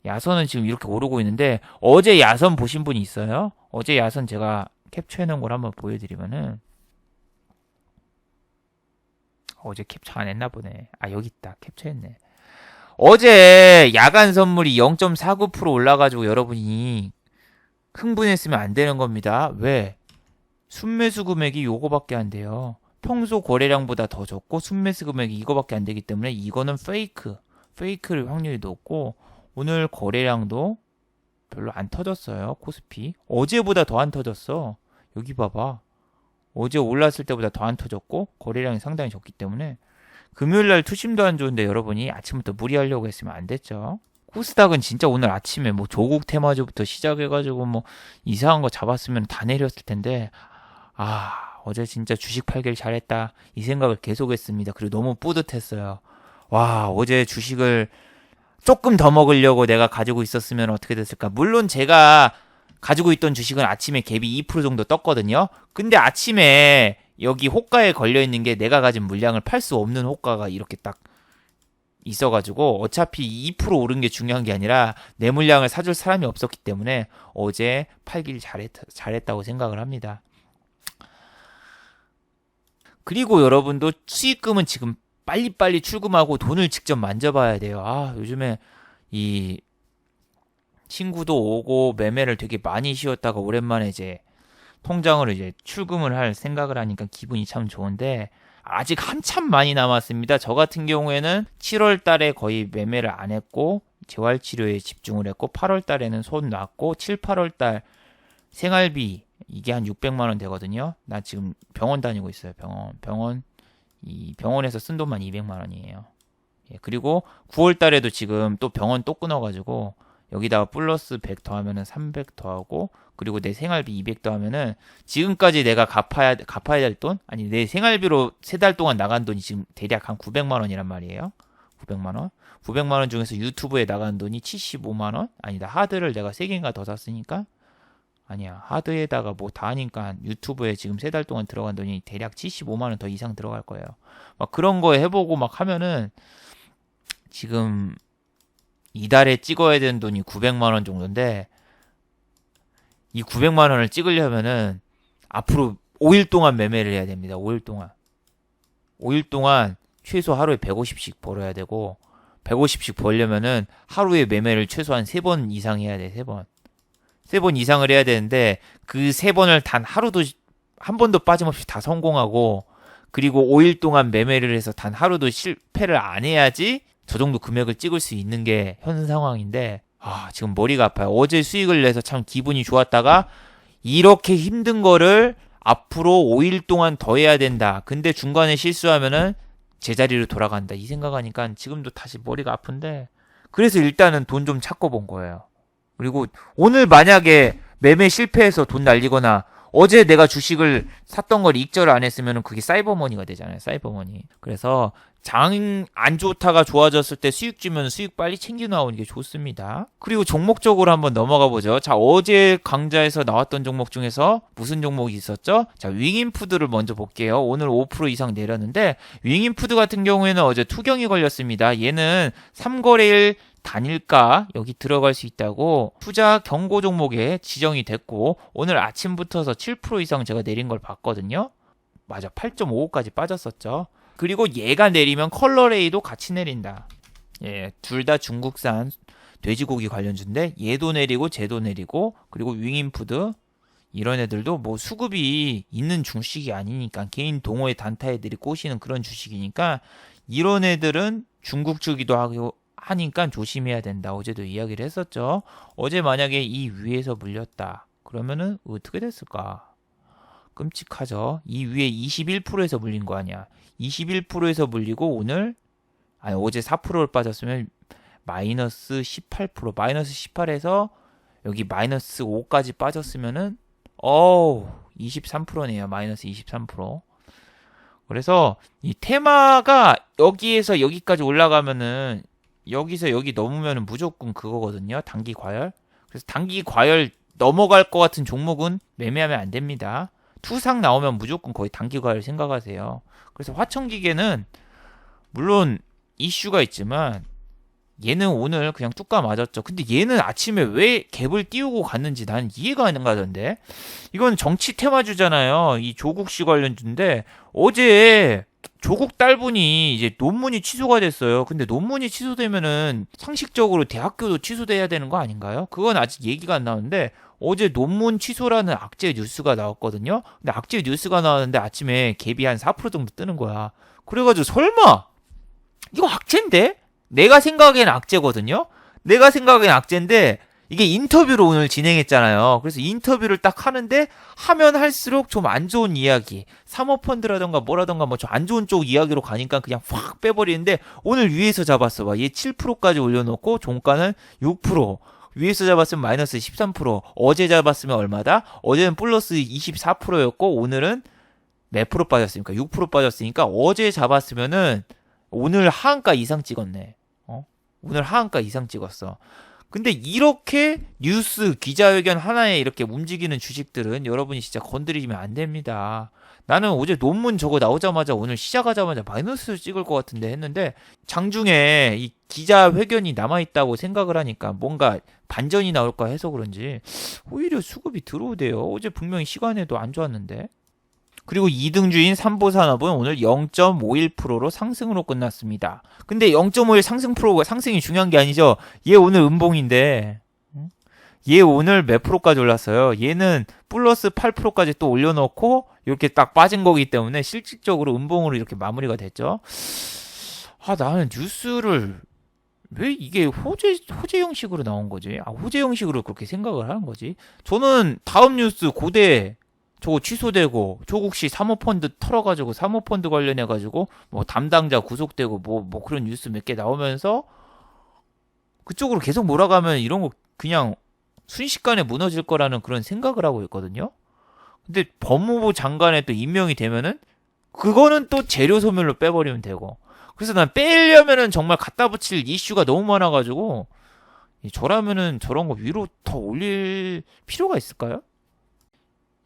야선은 지금 이렇게 오르고 있는데 어제 야선 보신 분이 있어요? 어제 야선 제가 캡처해 놓은 걸 한번 보여드리면은 어제 캡처 안 했나 보네. 아 여기 있다. 캡처했네. 어제 야간 선물이 0.49% 올라가지고 여러분이 흥분했으면 안 되는 겁니다. 왜? 순매수 금액이 요거밖에 안 돼요. 평소 거래량보다 더 적고 순매수 금액이 이거밖에 안 되기 때문에 이거는 페이크를 확률이 높고 오늘 거래량도 별로 안 터졌어요. 코스피 어제보다 더 안 터졌어. 여기 봐봐. 어제 올랐을 때보다 더 안 터졌고 거래량이 상당히 적기 때문에 금요일날 투심도 안 좋은데 여러분이 아침부터 무리하려고 했으면 안 됐죠. 코스닥은 진짜 오늘 아침에 뭐 조국 테마주부터 시작해가지고 뭐 이상한 거 잡았으면 다 내렸을 텐데 어제 진짜 주식 팔길 잘했다 이 생각을 계속했습니다. 그리고 너무 뿌듯했어요. 와 어제 주식을 조금 더 먹으려고 내가 가지고 있었으면 어떻게 됐을까. 물론 제가 가지고 있던 주식은 아침에 갭이 2% 정도 떴거든요. 근데 아침에 여기 호가에 걸려있는 게 내가 가진 물량을 팔 수 없는 호가가 이렇게 딱 있어가지고 어차피 2% 오른 게 중요한 게 아니라 내 물량을 사줄 사람이 없었기 때문에 어제 팔길 잘했다고 생각을 합니다. 그리고 여러분도 수익금은 지금 빨리빨리 출금하고 돈을 직접 만져봐야 돼요. 요즘에 이 친구도 오고 매매를 되게 많이 쉬었다가 오랜만에 이제 통장으로 이제 출금을 할 생각을 하니까 기분이 참 좋은데 아직 한참 많이 남았습니다. 저 같은 경우에는 7월 달에 거의 매매를 안 했고 재활치료에 집중을 했고 8월 달에는 손 놨고 7, 8월 달 생활비 이게 한 600만 원 되거든요. 나 지금 병원 다니고 있어요. 이 병원에서 쓴 돈만 200만 원이에요. 예, 그리고 9월 달에도 지금 또 병원 또 끊어가지고 여기다가 플러스 100 더하면은 300 더하고 그리고 내 생활비 200 더하면은 지금까지 내가 갚아야 될 돈? 아니 내 생활비로 3달 동안 나간 돈이 지금 대략 한 900만 원이란 말이에요. 900만 원. 900만 원 중에서 유튜브에 나간 돈이 75만 원? 아니다. 하드를 내가 3개인가 더 샀으니까 아니야. 하드에다가 뭐 다 하니까 유튜브에 지금 3달 동안 들어간 돈이 대략 75만 원 더 이상 들어갈 거예요. 막 그런 거 해보고 막 하면은 지금 이달에 찍어야 되는 돈이 900만 원 정도인데 이 900만 원을 찍으려면은 앞으로 5일 동안 매매를 해야 됩니다. 5일 동안. 5일 동안 최소 하루에 150씩 벌어야 되고 150씩 벌려면은 하루에 매매를 최소한 3번 이상 해야 돼. 3번. 3번 이상을 해야 되는데 그 3번을 단 하루도 한 번도 빠짐없이 다 성공하고 그리고 5일 동안 매매를 해서 단 하루도 실패를 안 해야지 저 정도 금액을 찍을 수 있는 게 현 상황인데 지금 머리가 아파요. 어제 수익을 내서 참 기분이 좋았다가 이렇게 힘든 거를 앞으로 5일 동안 더 해야 된다. 근데 중간에 실수하면은 제자리로 돌아간다. 이 생각하니까 지금도 다시 머리가 아픈데 그래서 일단은 돈 좀 찾고 본 거예요. 그리고 오늘 만약에 매매 실패해서 돈 날리거나 어제 내가 주식을 샀던 걸 익절 안 했으면 그게 사이버머니가 되잖아요. 사이버머니. 그래서 장 안 좋다가 좋아졌을 때 수익 주면 수익 빨리 챙겨 나오는 게 좋습니다. 그리고 종목적으로 한번 넘어가 보죠. 자, 어제 강좌에서 나왔던 종목 중에서 무슨 종목이 있었죠? 자, 윙인푸드를 먼저 볼게요. 오늘 5% 이상 내렸는데 윙인푸드 같은 경우에는 어제 투경이 걸렸습니다. 얘는 3거래일 단일가 여기 들어갈 수 있다고 투자 경고 종목에 지정이 됐고 오늘 아침부터서 7% 이상 제가 내린 걸 봤거든요. 맞아, 8.55까지 빠졌었죠. 그리고 얘가 내리면 컬러레이도 같이 내린다. 예, 둘 다 중국산 돼지고기 관련주인데 얘도 내리고 쟤도 내리고 그리고 윙인푸드 이런 애들도 뭐 수급이 있는 주식이 아니니까 개인 동호회 단타 애들이 꼬시는 그런 주식이니까 이런 애들은 중국주기도 하고 하니까 조심해야 된다. 어제도 이야기를 했었죠. 어제 만약에 이 위에서 물렸다. 그러면은 어떻게 됐을까? 끔찍하죠. 이 위에 21%에서 물린 거 아니야. 21%에서 물리고 어제 4%를 빠졌으면 마이너스 18%, 마이너스 18에서 여기 마이너스 5까지 빠졌으면은 23%네요. 마이너스 23%. 그래서 이 테마가 여기에서 여기까지 올라가면은 여기서 여기 넘으면 무조건 그거거든요. 단기 과열. 그래서 단기 과열 넘어갈 것 같은 종목은 매매하면 안 됩니다. 투상 나오면 무조건 거의 단기 과열 생각하세요. 그래서 화천기계는 물론 이슈가 있지만 얘는 오늘 그냥 뚝까 맞았죠. 근데 얘는 아침에 왜 갭을 띄우고 갔는지 나는 이해가 안 가던데. 이건 정치 테마주잖아요. 이 조국씨 관련주인데 어제 조국 딸분이 이제 논문이 취소가 됐어요. 근데 논문이 취소되면은 상식적으로 대학교도 취소돼야 되는 거 아닌가요? 그건 아직 얘기가 안 나오는데 어제 논문 취소라는 악재 뉴스가 나왔거든요. 근데 악재 뉴스가 나왔는데 아침에 갭이 한 4% 정도 뜨는 거야. 그래가지고 설마 이거 악재인데? 내가 생각엔 악재거든요. 내가 생각엔 악재인데 이게 인터뷰로 오늘 진행했잖아요. 그래서 인터뷰를 딱 하는데 하면 할수록 좀 안 좋은 이야기, 사모펀드라던가 뭐라던가 뭐 좀 안 좋은 쪽 이야기로 가니까 그냥 확 빼버리는데 오늘 위에서 잡았어 봐. 얘 7%까지 올려놓고 종가는 6%. 위에서 잡았으면 마이너스 13%. 어제 잡았으면 얼마다? 어제는 플러스 24%였고 오늘은 몇 프로 빠졌습니까? 6% 빠졌으니까 어제 잡았으면은 오늘 하한가 이상 찍었네. 오늘 하한가 이상 찍었어. 근데 이렇게 뉴스 기자회견 하나에 이렇게 움직이는 주식들은 여러분이 진짜 건드리면 안 됩니다. 나는 어제 논문 저거 나오자마자 오늘 시작하자마자 마이너스 찍을 것 같은데 했는데 장중에 이 기자회견이 남아있다고 생각을 하니까 뭔가 반전이 나올까 해서 그런지 오히려 수급이 들어오대요. 어제 분명히 시간에도 안 좋았는데. 그리고 2등주인 삼보산업은 오늘 0.51%로 상승으로 끝났습니다. 근데 0.51 상승이 중요한 게 아니죠. 얘 오늘 음봉인데 얘 오늘 몇 프로까지 올랐어요. 얘는 플러스 8%까지 또 올려놓고 이렇게 딱 빠진 거기 때문에 실질적으로 음봉으로 이렇게 마무리가 됐죠. 나는 뉴스를 왜 이게 호재 형식으로 나온 거지? 호재 형식으로 그렇게 생각을 하는 거지? 저는 다음 뉴스 고대 저거 취소되고 조국씨 사모펀드 털어가지고 사모펀드 관련해가지고 뭐 담당자 구속되고 뭐 그런 뉴스 몇 개 나오면서 그쪽으로 계속 몰아가면 이런 거 그냥 순식간에 무너질 거라는 그런 생각을 하고 있거든요. 근데 법무부 장관에 또 임명이 되면은 그거는 또 재료 소멸로 빼버리면 되고. 그래서 난 빼려면은 정말 갖다 붙일 이슈가 너무 많아가지고 저라면은 저런 거 위로 더 올릴 필요가 있을까요?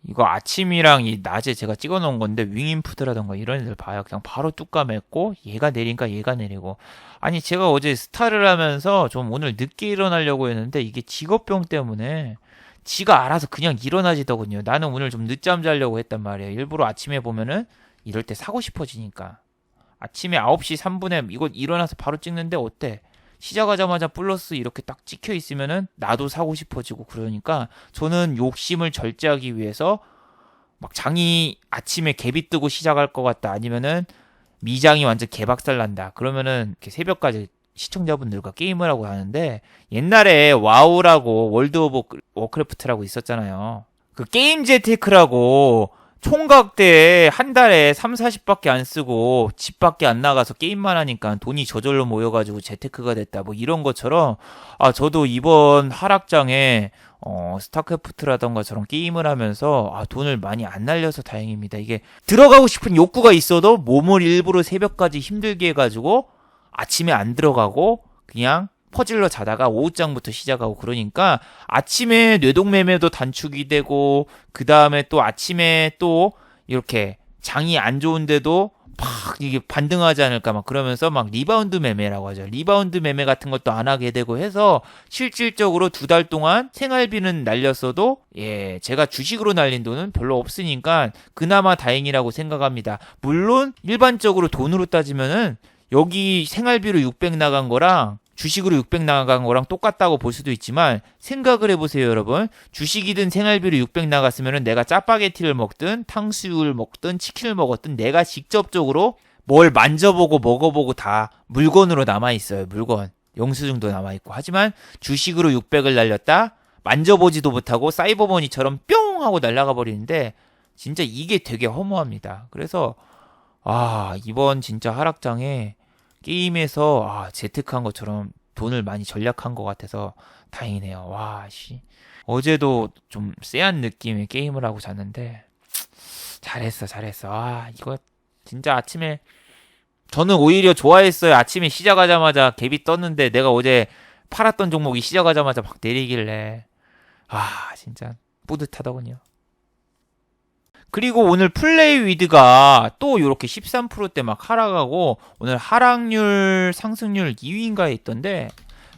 이거 아침이랑 이 낮에 제가 찍어 놓은 건데 윙인푸드라던가 이런 애들 봐요. 그냥 바로 뚝 까맸고 얘가 내리니까 얘가 내리고. 아니 제가 어제 스타를 하면서 좀 오늘 늦게 일어나려고 했는데 이게 직업병 때문에 지가 알아서 그냥 일어나지더군요. 나는 오늘 좀 늦잠 자려고 했단 말이에요. 일부러 아침에 보면은 이럴 때 사고 싶어지니까. 아침에 9시 3분에 이거 일어나서 바로 찍는데 어때? 시작하자마자 플러스 이렇게 딱 찍혀 있으면은 나도 사고 싶어지고 그러니까 저는 욕심을 절제하기 위해서 막 장이 아침에 갭이 뜨고 시작할 것 같다 아니면은 미장이 완전 개박살 난다 그러면은 이렇게 새벽까지 시청자분들과 게임을 하고 하는데 옛날에 와우라고 월드 오브 워크래프트라고 있었잖아요. 그 게임 재테크라고 총각 때 한 달에 3, 40밖에 안 쓰고 집 밖에 안 나가서 게임만 하니까 돈이 저절로 모여가지고 재테크가 됐다. 뭐 이런 것처럼 저도 이번 하락장에 스타크래프트라던가 저런 게임을 하면서 돈을 많이 안 날려서 다행입니다. 이게 들어가고 싶은 욕구가 있어도 몸을 일부러 새벽까지 힘들게 해가지고 아침에 안 들어가고 그냥 퍼질러 자다가 오후장부터 시작하고 그러니까 아침에 뇌동매매도 단축이 되고 그 다음에 또 아침에 또 이렇게 장이 안 좋은데도 막 이게 반등하지 않을까 막 그러면서 막 리바운드 매매라고 하죠. 리바운드 매매 같은 것도 안 하게 되고 해서 실질적으로 2달 동안 생활비는 날렸어도 제가 주식으로 날린 돈은 별로 없으니까 그나마 다행이라고 생각합니다. 물론 일반적으로 돈으로 따지면은 여기 생활비로 600 나간 거랑 주식으로 600 나간 거랑 똑같다고 볼 수도 있지만 생각을 해보세요 여러분. 주식이든 생활비로 600 나갔으면 내가 짜파게티를 먹든 탕수육을 먹든 치킨을 먹었든 내가 직접적으로 뭘 만져보고 먹어보고 다 물건으로 남아있어요. 물건 영수증도 남아있고. 하지만 주식으로 600을 날렸다 만져보지도 못하고 사이버머니처럼 뿅 하고 날아가 버리는데 진짜 이게 되게 허무합니다. 그래서 이번 진짜 하락장에 게임에서 재테크한 것처럼 돈을 많이 절약한 것 같아서 다행이네요. 어제도 좀 쎄한 느낌의 게임을 하고 잤는데 잘했어. 이거 진짜 아침에 저는 오히려 좋아했어요. 아침에 시작하자마자 갭이 떴는데 내가 어제 팔았던 종목이 시작하자마자 막 내리길래 진짜 뿌듯하더군요. 그리고 오늘 플레이 위드가 또 이렇게 13%대 막 하락하고 오늘 하락률 상승률 2위인가에 있던데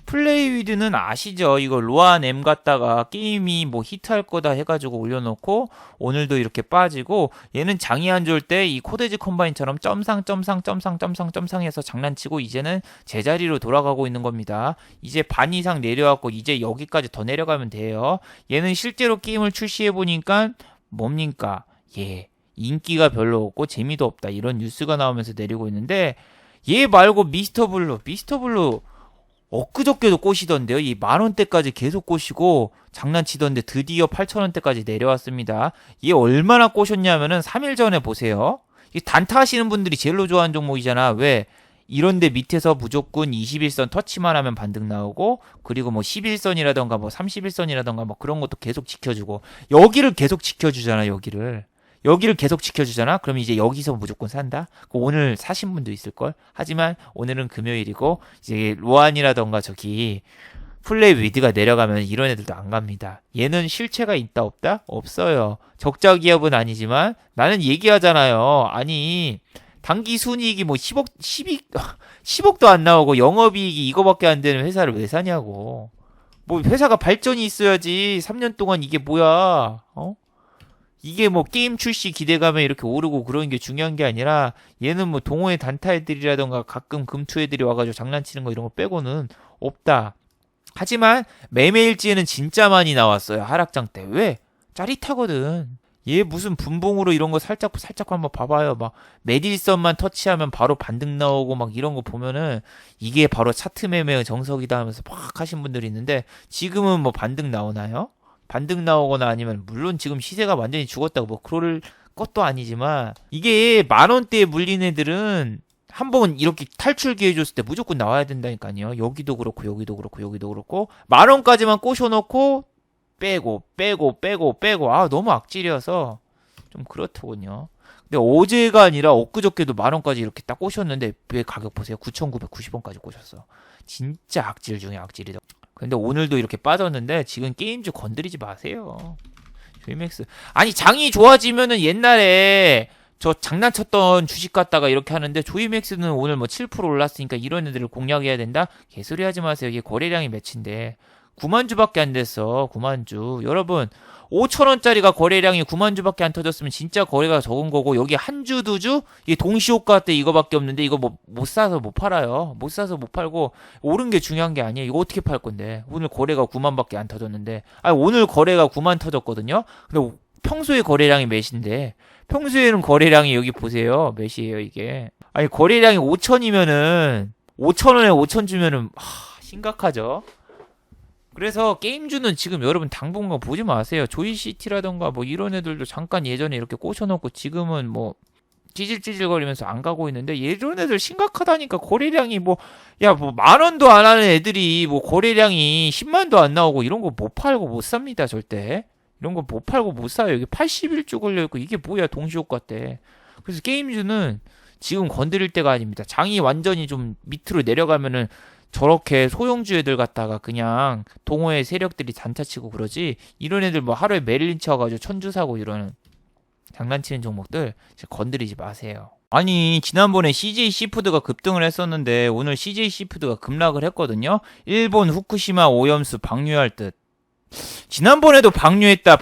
플레이 위드는 아시죠? 이거 로안 M 갖다가 게임이 뭐 히트할 거다 해가지고 올려놓고 오늘도 이렇게 빠지고 얘는 장이 안 좋을 때 이 코데지 컴바인처럼 점상해서 장난치고 이제는 제자리로 돌아가고 있는 겁니다. 이제 반 이상 내려왔고 이제 여기까지 더 내려가면 돼요. 얘는 실제로 게임을 출시해보니까 뭡니까? 인기가 별로 없고 재미도 없다 이런 뉴스가 나오면서 내리고 있는데 얘 말고 미스터 블루 엊그저께도 꼬시던데요. 이 10,000원대까지 계속 꼬시고 장난치던데 드디어 8,000원대까지 내려왔습니다. 얘 얼마나 꼬셨냐면은 3일 전에 보세요. 이 단타 하시는 분들이 제일로 좋아하는 종목이잖아. 왜? 이런데 밑에서 무조건 21선 터치만 하면 반등 나오고 그리고 뭐 11선이라던가 뭐 31선이라던가 뭐 그런 것도 계속 지켜주고 여기를 계속 지켜주잖아. 여기를 계속 지켜주잖아. 그럼 이제 여기서 무조건 산다. 오늘 사신 분도 있을걸. 하지만 오늘은 금요일이고 이제 로안이라던가 저기 플레이 위드가 내려가면 이런 애들도 안 갑니다. 얘는 실체가 있다 없다? 없어요. 적자 기업은 아니지만 나는 얘기하잖아요. 아니 단기 순이익이 뭐 10억도 안 나오고 영업이익이 이거밖에 안 되는 회사를 왜 사냐고. 뭐 회사가 발전이 있어야지. 3년 동안 이게 뭐야? 이게 뭐 게임 출시 기대감에 이렇게 오르고 그런 게 중요한 게 아니라 얘는 뭐 동호회 단타 애들이라던가 가끔 금투 애들이 와가지고 장난치는 거 이런 거 빼고는 없다. 하지만 매매일지에는 진짜 많이 나왔어요. 하락장 때. 왜? 짜릿하거든. 얘 무슨 분봉으로 이런 거 살짝 한번 봐봐요. 막 매딜선만 터치하면 바로 반등 나오고 막 이런 거 보면은 이게 바로 차트 매매의 정석이다 하면서 막 하신 분들이 있는데 지금은 뭐 반등 나오나요? 반등 나오거나 아니면 물론 지금 시세가 완전히 죽었다고 뭐 그럴 것도 아니지만 이게 10,000원대에 물린 애들은 한번 이렇게 탈출 기회 줬을 때 무조건 나와야 된다니까요. 여기도 그렇고 10,000원까지만 꼬셔놓고 빼고 너무 악질이어서 좀 그렇더군요. 근데 어제가 아니라 엊그저께도 10,000원까지 이렇게 딱 꼬셨는데 왜 가격 보세요. 9,990원까지 꼬셨어. 진짜 악질 중에 악질이다. 근데 오늘도 이렇게 빠졌는데 지금 게임주 건드리지 마세요. 조이맥스. 아니, 장이 좋아지면은 옛날에 저 장난쳤던 주식 갖다가 이렇게 하는데 조이맥스는 오늘 뭐 7% 올랐으니까 이런 애들을 공략해야 된다? 개소리 하지 마세요. 이게 거래량이 몇인데. 9만 주밖에 안 됐어. 9만 주. 여러분, 5천원짜리가 거래량이 9만 주밖에 안 터졌으면 진짜 거래가 적은 거고, 여기 한 주, 두 주? 이게 동시효과 때 이거밖에 없는데, 이거 뭐, 못 사서 못 팔아요. 못 사서 못 팔고, 오른 게 중요한 게 아니에요. 이거 어떻게 팔 건데? 오늘 거래가 9만 밖에 안 터졌는데. 아니, 오늘 거래가 9만 터졌거든요? 근데 평소에 거래량이 몇인데, 평소에는 거래량이 여기 보세요. 몇이에요, 이게. 아니, 거래량이 5천이면은, 5천원에 5천 주면은, 심각하죠? 그래서 게임주는 지금 여러분 당분간 보지 마세요. 조이시티라던가 뭐 이런 애들도 잠깐 예전에 이렇게 꽂혀놓고 지금은 뭐 찌질찌질거리면서 안 가고 있는데, 예전 애들 심각하다니까. 거래량이 뭐, 야, 뭐 10,000원도 안 하는 애들이 뭐 거래량이 10만도 안 나오고 이런 거 못 팔고 못 삽니다, 절대. 이런 거 못 팔고 못 사요. 여기 81주 걸려있고 이게 뭐야, 동시효과 때. 그래서 게임주는 지금 건드릴 때가 아닙니다. 장이 완전히 좀 밑으로 내려가면은 저렇게 소형주 애들 갖다가 그냥 동호회 세력들이 단타치고 그러지, 이런 애들 뭐 하루에 메릴린치 와가지고 천주 사고 이러는 장난치는 종목들 건드리지 마세요. 아니, 지난번에 CJ 시푸드가 급등을 했었는데 오늘 CJ 시푸드가 급락을 했거든요. 일본 후쿠시마 오염수 방류할 듯. 지난번에도 방류했다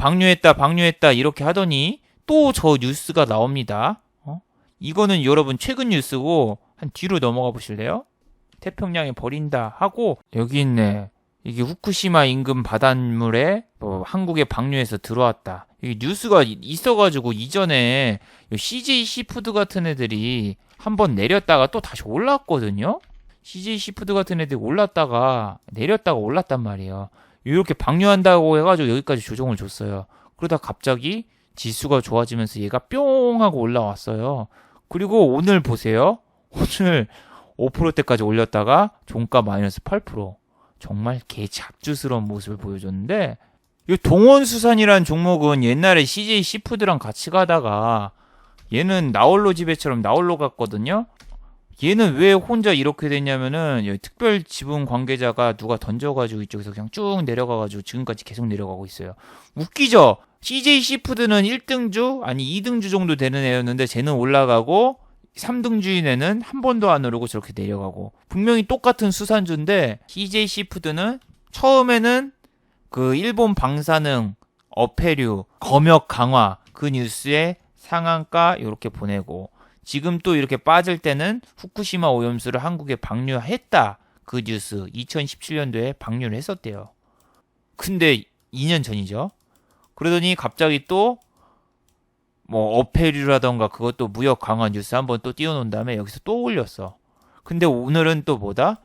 이렇게 하더니 또 저 뉴스가 나옵니다. 이거는 여러분 최근 뉴스고, 한 뒤로 넘어가 보실래요? 태평양에 버린다 하고, 여기 있네. 이게 후쿠시마 인근 바닷물에 뭐 한국에 방류해서 들어왔다. 이 뉴스가 있어가지고 이전에 CJ 시푸드 같은 애들이 한번 내렸다가 또 다시 올랐거든요. CJ 시푸드 같은 애들이 올랐다가 내렸다가 올랐단 말이에요. 이렇게 방류한다고 해가지고 여기까지 조정을 줬어요. 그러다 갑자기 지수가 좋아지면서 얘가 뿅 하고 올라왔어요. 그리고 오늘 보세요. 오늘 5%대까지 올렸다가 종가 마이너스 8%. 정말 개 잡주스러운 모습을 보여줬는데, 이 동원수산이라는 종목은 옛날에 CJ 시푸드랑 같이 가다가 얘는 나홀로 지배처럼 나홀로 갔거든요. 얘는 왜 혼자 이렇게 됐냐면은 특별 지분 관계자가 누가 던져가지고 이쪽에서 그냥 쭉 내려가가지고 지금까지 계속 내려가고 있어요. 웃기죠? CJ 시푸드는 1등주 아니 2등주 정도 되는 애였는데 쟤는 올라가고 3등주인 애는 한 번도 안 오르고 저렇게 내려가고, 분명히 똑같은 수산주인데 CJ 시푸드는 처음에는 그 일본 방사능, 어패류, 검역 강화 그 뉴스에 상한가 이렇게 보내고, 지금 또 이렇게 빠질 때는 후쿠시마 오염수를 한국에 방류했다 그 뉴스 2017년도에 방류를 했었대요. 근데 2년 전이죠. 그러더니 갑자기 또 뭐 어패류라던가 그것도 무역 강화 뉴스 한번 또 띄워놓은 다음에 여기서 또 올렸어. 근데 오늘은 또 뭐다?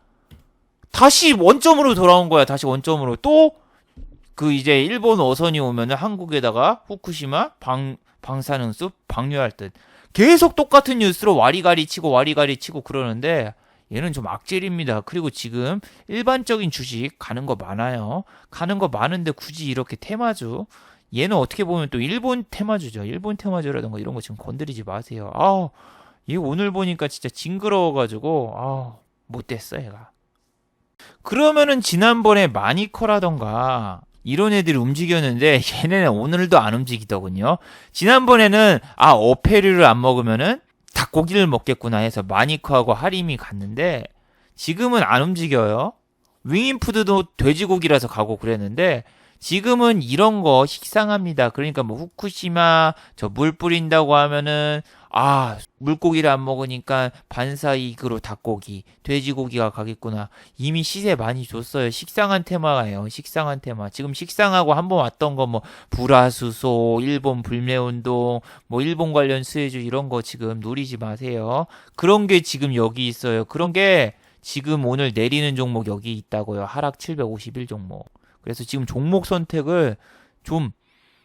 다시 원점으로 돌아온 거야. 다시 원점으로. 또 그 이제 일본 어선이 오면은 한국에다가 후쿠시마 방사능수 방류할 듯. 계속 똑같은 뉴스로 와리가리 치고 그러는데, 얘는 좀 악질입니다. 그리고 지금 일반적인 주식 가는 거 많아요. 가는 거 많은데 굳이 이렇게 테마주. 얘는 어떻게 보면 또 일본 테마주죠. 일본 테마주라던가 이런 거 지금 건드리지 마세요. 얘 오늘 보니까 진짜 징그러워가지고, 못됐어, 얘가. 그러면은 지난번에 마니커라던가 이런 애들이 움직였는데 얘네는 오늘도 안 움직이더군요. 지난번에는 어패류를 안 먹으면은 닭고기를 먹겠구나 해서 마니커하고 하림이 갔는데, 지금은 안 움직여요. 윙인푸드도 돼지고기라서 가고 그랬는데 지금은 이런 거 식상합니다. 그러니까 뭐 후쿠시마 저 물 뿌린다고 하면은 물고기를 안 먹으니까 반사이익으로 닭고기, 돼지고기가 가겠구나. 이미 시세 많이 줬어요. 식상한 테마예요. 식상한 테마. 지금 식상하고 한번 왔던 거 뭐 불화수소, 일본 불매운동, 뭐 일본 관련 수혜주 이런 거 지금 노리지 마세요. 그런 게 지금 여기 있어요. 그런 게 지금 오늘 내리는 종목 여기 있다고요. 하락 751 종목. 그래서 지금 종목 선택을 좀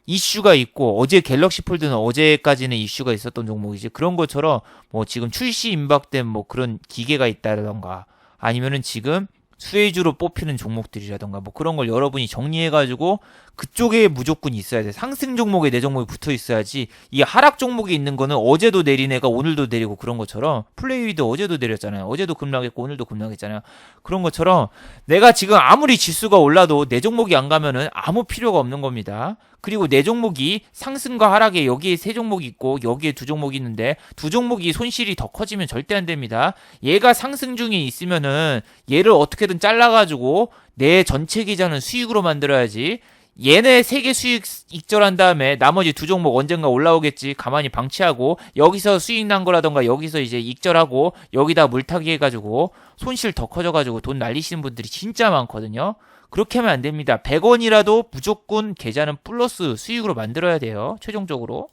이슈가 있고, 어제 갤럭시 폴드는 어제까지는 이슈가 있었던 종목이지, 그런 것처럼 뭐 지금 출시 임박된 뭐 그런 기계가 있다던가 아니면은 지금 수혜주로 뽑히는 종목들이라던가 뭐 그런 걸 여러분이 정리해가지고 그쪽에 무조건 있어야 돼. 상승 종목에 내 종목이 붙어 있어야지. 이 하락 종목이 있는 거는 어제도 내린 애가 오늘도 내리고 그런 것처럼 플레이도 어제도 내렸잖아요. 어제도 급락했고 오늘도 급락했잖아요. 그런 것처럼 내가 지금 아무리 지수가 올라도 내 종목이 안 가면은 아무 필요가 없는 겁니다. 그리고 내 종목이 상승과 하락에 여기에 세 종목이 있고 여기에 두 종목이 있는데 두 종목이 손실이 더 커지면 절대 안 됩니다. 얘가 상승 중에 있으면은 얘를 어떻게든 잘라가지고 내 전체 계좌는 수익으로 만들어야지. 얘네 3개 수익 익절한 다음에 나머지 두 종목 언젠가 올라오겠지 가만히 방치하고 여기서 수익 난 거라던가 여기서 이제 익절하고 여기다 물타기 해가지고 손실 더 커져가지고 돈 날리시는 분들이 진짜 많거든요. 그렇게 하면 안 됩니다. 100원이라도 무조건 계좌는 플러스 수익으로 만들어야 돼요. 최종적으로.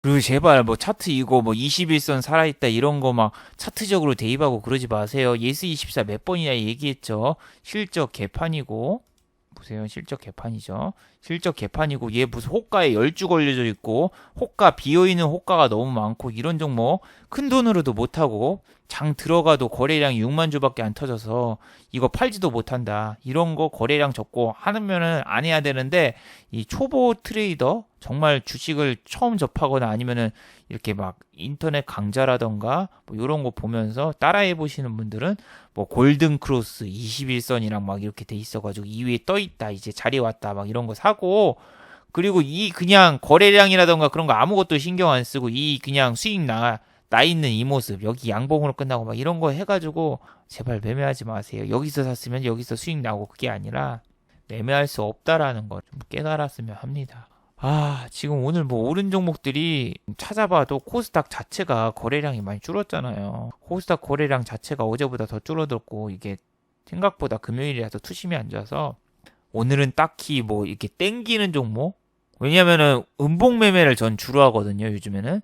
그리고 제발 뭐 차트 이거 뭐 21선 살아있다 이런 거 막 차트적으로 대입하고 그러지 마세요. 예스24 몇 번이나 얘기했죠. 실적 개판이고 보세요. 실적 개판이죠. 실적 개판이고 얘 무슨 호가에 열주 걸려져 있고 호가 비어있는 호가가 너무 많고 이런 종목 큰 돈으로도 못하고 장 들어가도 거래량이 6만 주밖에 안 터져서 이거 팔지도 못한다. 이런 거 거래량 적고 하면은 안 해야 되는데 이 초보 트레이더 정말 주식을 처음 접하거나 아니면은 이렇게 막 인터넷 강좌라던가 뭐 이런 거 보면서 따라해 보시는 분들은 뭐 골든 크로스 21선이랑 막 이렇게 돼 있어가지고 2위에 떠 있다 이제 자리 왔다 막 이런 거 사고 그리고 이 그냥 거래량이라던가 그런 거 아무것도 신경 안 쓰고 이 그냥 수익 나 있는 이 모습 여기 양봉으로 끝나고 막 이런 거 해가지고 제발 매매하지 마세요. 여기서 샀으면 여기서 수익 나고 그게 아니라 매매할 수 없다라는 걸 좀 깨달았으면 합니다. 지금 오늘 뭐 오른 종목들이 찾아봐도 코스닥 자체가 거래량이 많이 줄었잖아요. 코스닥 거래량 자체가 어제보다 더 줄어들고 이게 생각보다 금요일이라서 투심이 안 좋아서 오늘은 딱히 뭐 이렇게 땡기는 종목? 왜냐면은 음봉 매매를 전 주로 하거든요, 요즘에는.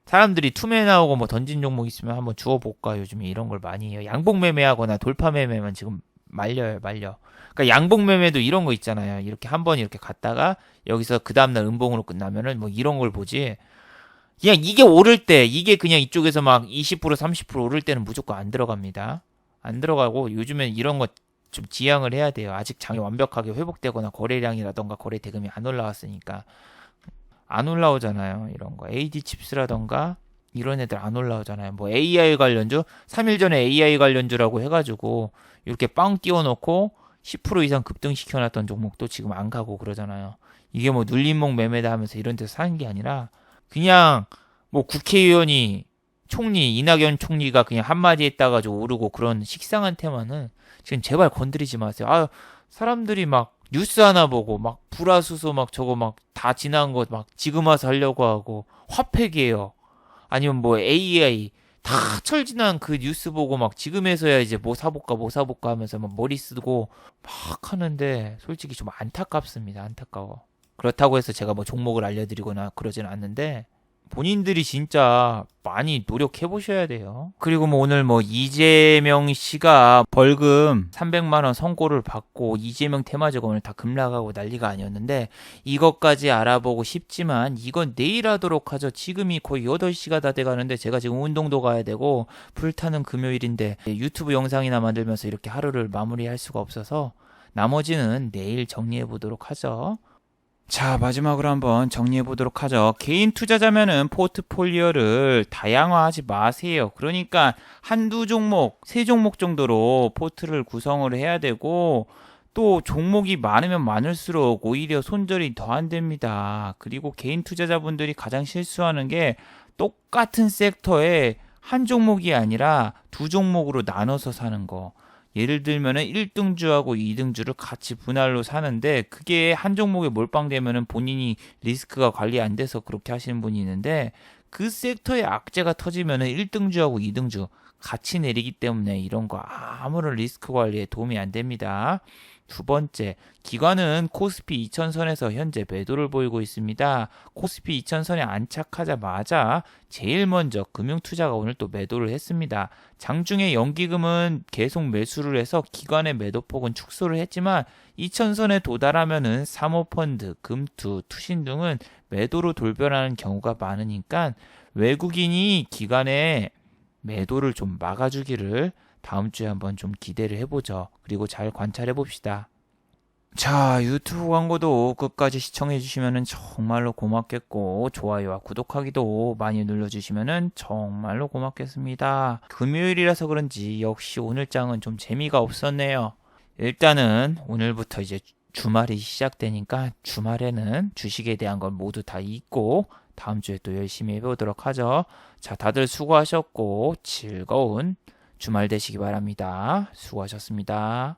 사람들이 투매 나오고 뭐 던진 종목 있으면 한번 주워볼까 요즘에 이런 걸 많이 해요. 양봉 매매하거나 돌파 매매만 지금 말려. 그러니까 양봉 매매도 이런 거 있잖아요. 이렇게 한번 이렇게 갔다가 여기서 그 다음날 음봉으로 끝나면은 뭐 이런 걸 보지. 그냥 이게 오를 때 이게 그냥 이쪽에서 막 20% 30% 오를 때는 무조건 안 들어갑니다. 안 들어가고 요즘엔 이런 거 좀 지양을 해야 돼요. 아직 장이 완벽하게 회복되거나 거래량이라던가 거래 대금이 안 올라왔으니까. 안 올라오잖아요. 이런 거. AD 칩스라던가 이런 애들 안 올라오잖아요. 뭐 AI 관련주 3일 전에 AI 관련주라고 해가지고 이렇게 빵 띄워놓고 10% 이상 급등시켜놨던 종목도 지금 안 가고 그러잖아요. 이게 뭐 눌림목 매매다 하면서 이런 데서 사는 게 아니라 그냥 뭐 국회의원이 총리 이낙연 총리가 그냥 한마디 했다가지고 오르고 그런 식상한 테마는 지금 제발 건드리지 마세요. 사람들이 막 뉴스 하나 보고 막 불화수소 막 저거 막 다 지난 거 막 지금 와서 하려고 하고 화폐기예요. 아니면 뭐 AI 다 철지난 그 뉴스 보고 막 지금에서야 이제 뭐 사볼까 하면서 막 머리 쓰고 막 하는데 솔직히 좀 안타깝습니다. 안타까워. 그렇다고 해서 제가 뭐 종목을 알려드리거나 그러진 않는데 본인들이 진짜 많이 노력해 보셔야 돼요. 그리고 뭐 오늘 뭐 이재명 씨가 벌금 300만 원 선고를 받고 이재명 테마주가 오늘 다 급락하고 난리가 아니었는데 이것까지 알아보고 싶지만 이건 내일 하도록 하죠. 지금이 거의 8시가 다 돼가는데 제가 지금 운동도 가야 되고 불타는 금요일인데 유튜브 영상이나 만들면서 이렇게 하루를 마무리할 수가 없어서 나머지는 내일 정리해 보도록 하죠. 자, 마지막으로 한번 정리해 보도록 하죠. 개인 투자자면은 포트폴리오를 다양화하지 마세요. 그러니까 한두 종목, 세 종목 정도로 포트를 구성을 해야 되고 또 종목이 많으면 많을수록 오히려 손절이 더 안 됩니다. 그리고 개인 투자자분들이 가장 실수하는 게 똑같은 섹터에 한 종목이 아니라 두 종목으로 나눠서 사는 거. 예를 들면은 1등주하고 2등주를 같이 분할로 사는데 그게 한 종목에 몰빵되면은 본인이 리스크가 관리 안 돼서 그렇게 하시는 분이 있는데 그 섹터에 악재가 터지면은 1등주하고 2등주 같이 내리기 때문에 이런 거 아무런 리스크 관리에 도움이 안 됩니다. 두 번째, 기관은 코스피 2000선에서 현재 매도를 보이고 있습니다. 코스피 2000선에 안착하자마자 제일 먼저 금융투자가 오늘 또 매도를 했습니다. 장중에 연기금은 계속 매수를 해서 기관의 매도폭은 축소를 했지만 2000선에 도달하면은 사모펀드, 금투, 투신 등은 매도로 돌변하는 경우가 많으니까 외국인이 기관의 매도를 좀 막아주기를 다음 주에 한번 좀 기대를 해보죠. 그리고 잘 관찰해 봅시다. 자, 유튜브 광고도 끝까지 시청해주시면 정말로 고맙겠고, 좋아요와 구독하기도 많이 눌러주시면 정말로 고맙겠습니다. 금요일이라서 그런지 역시 오늘 장은 좀 재미가 없었네요. 일단은 오늘부터 이제 주말이 시작되니까 주말에는 주식에 대한 걸 모두 다 잊고 다음 주에 또 열심히 해보도록 하죠. 자, 다들 수고하셨고 즐거운 주말 되시기 바랍니다. 수고하셨습니다.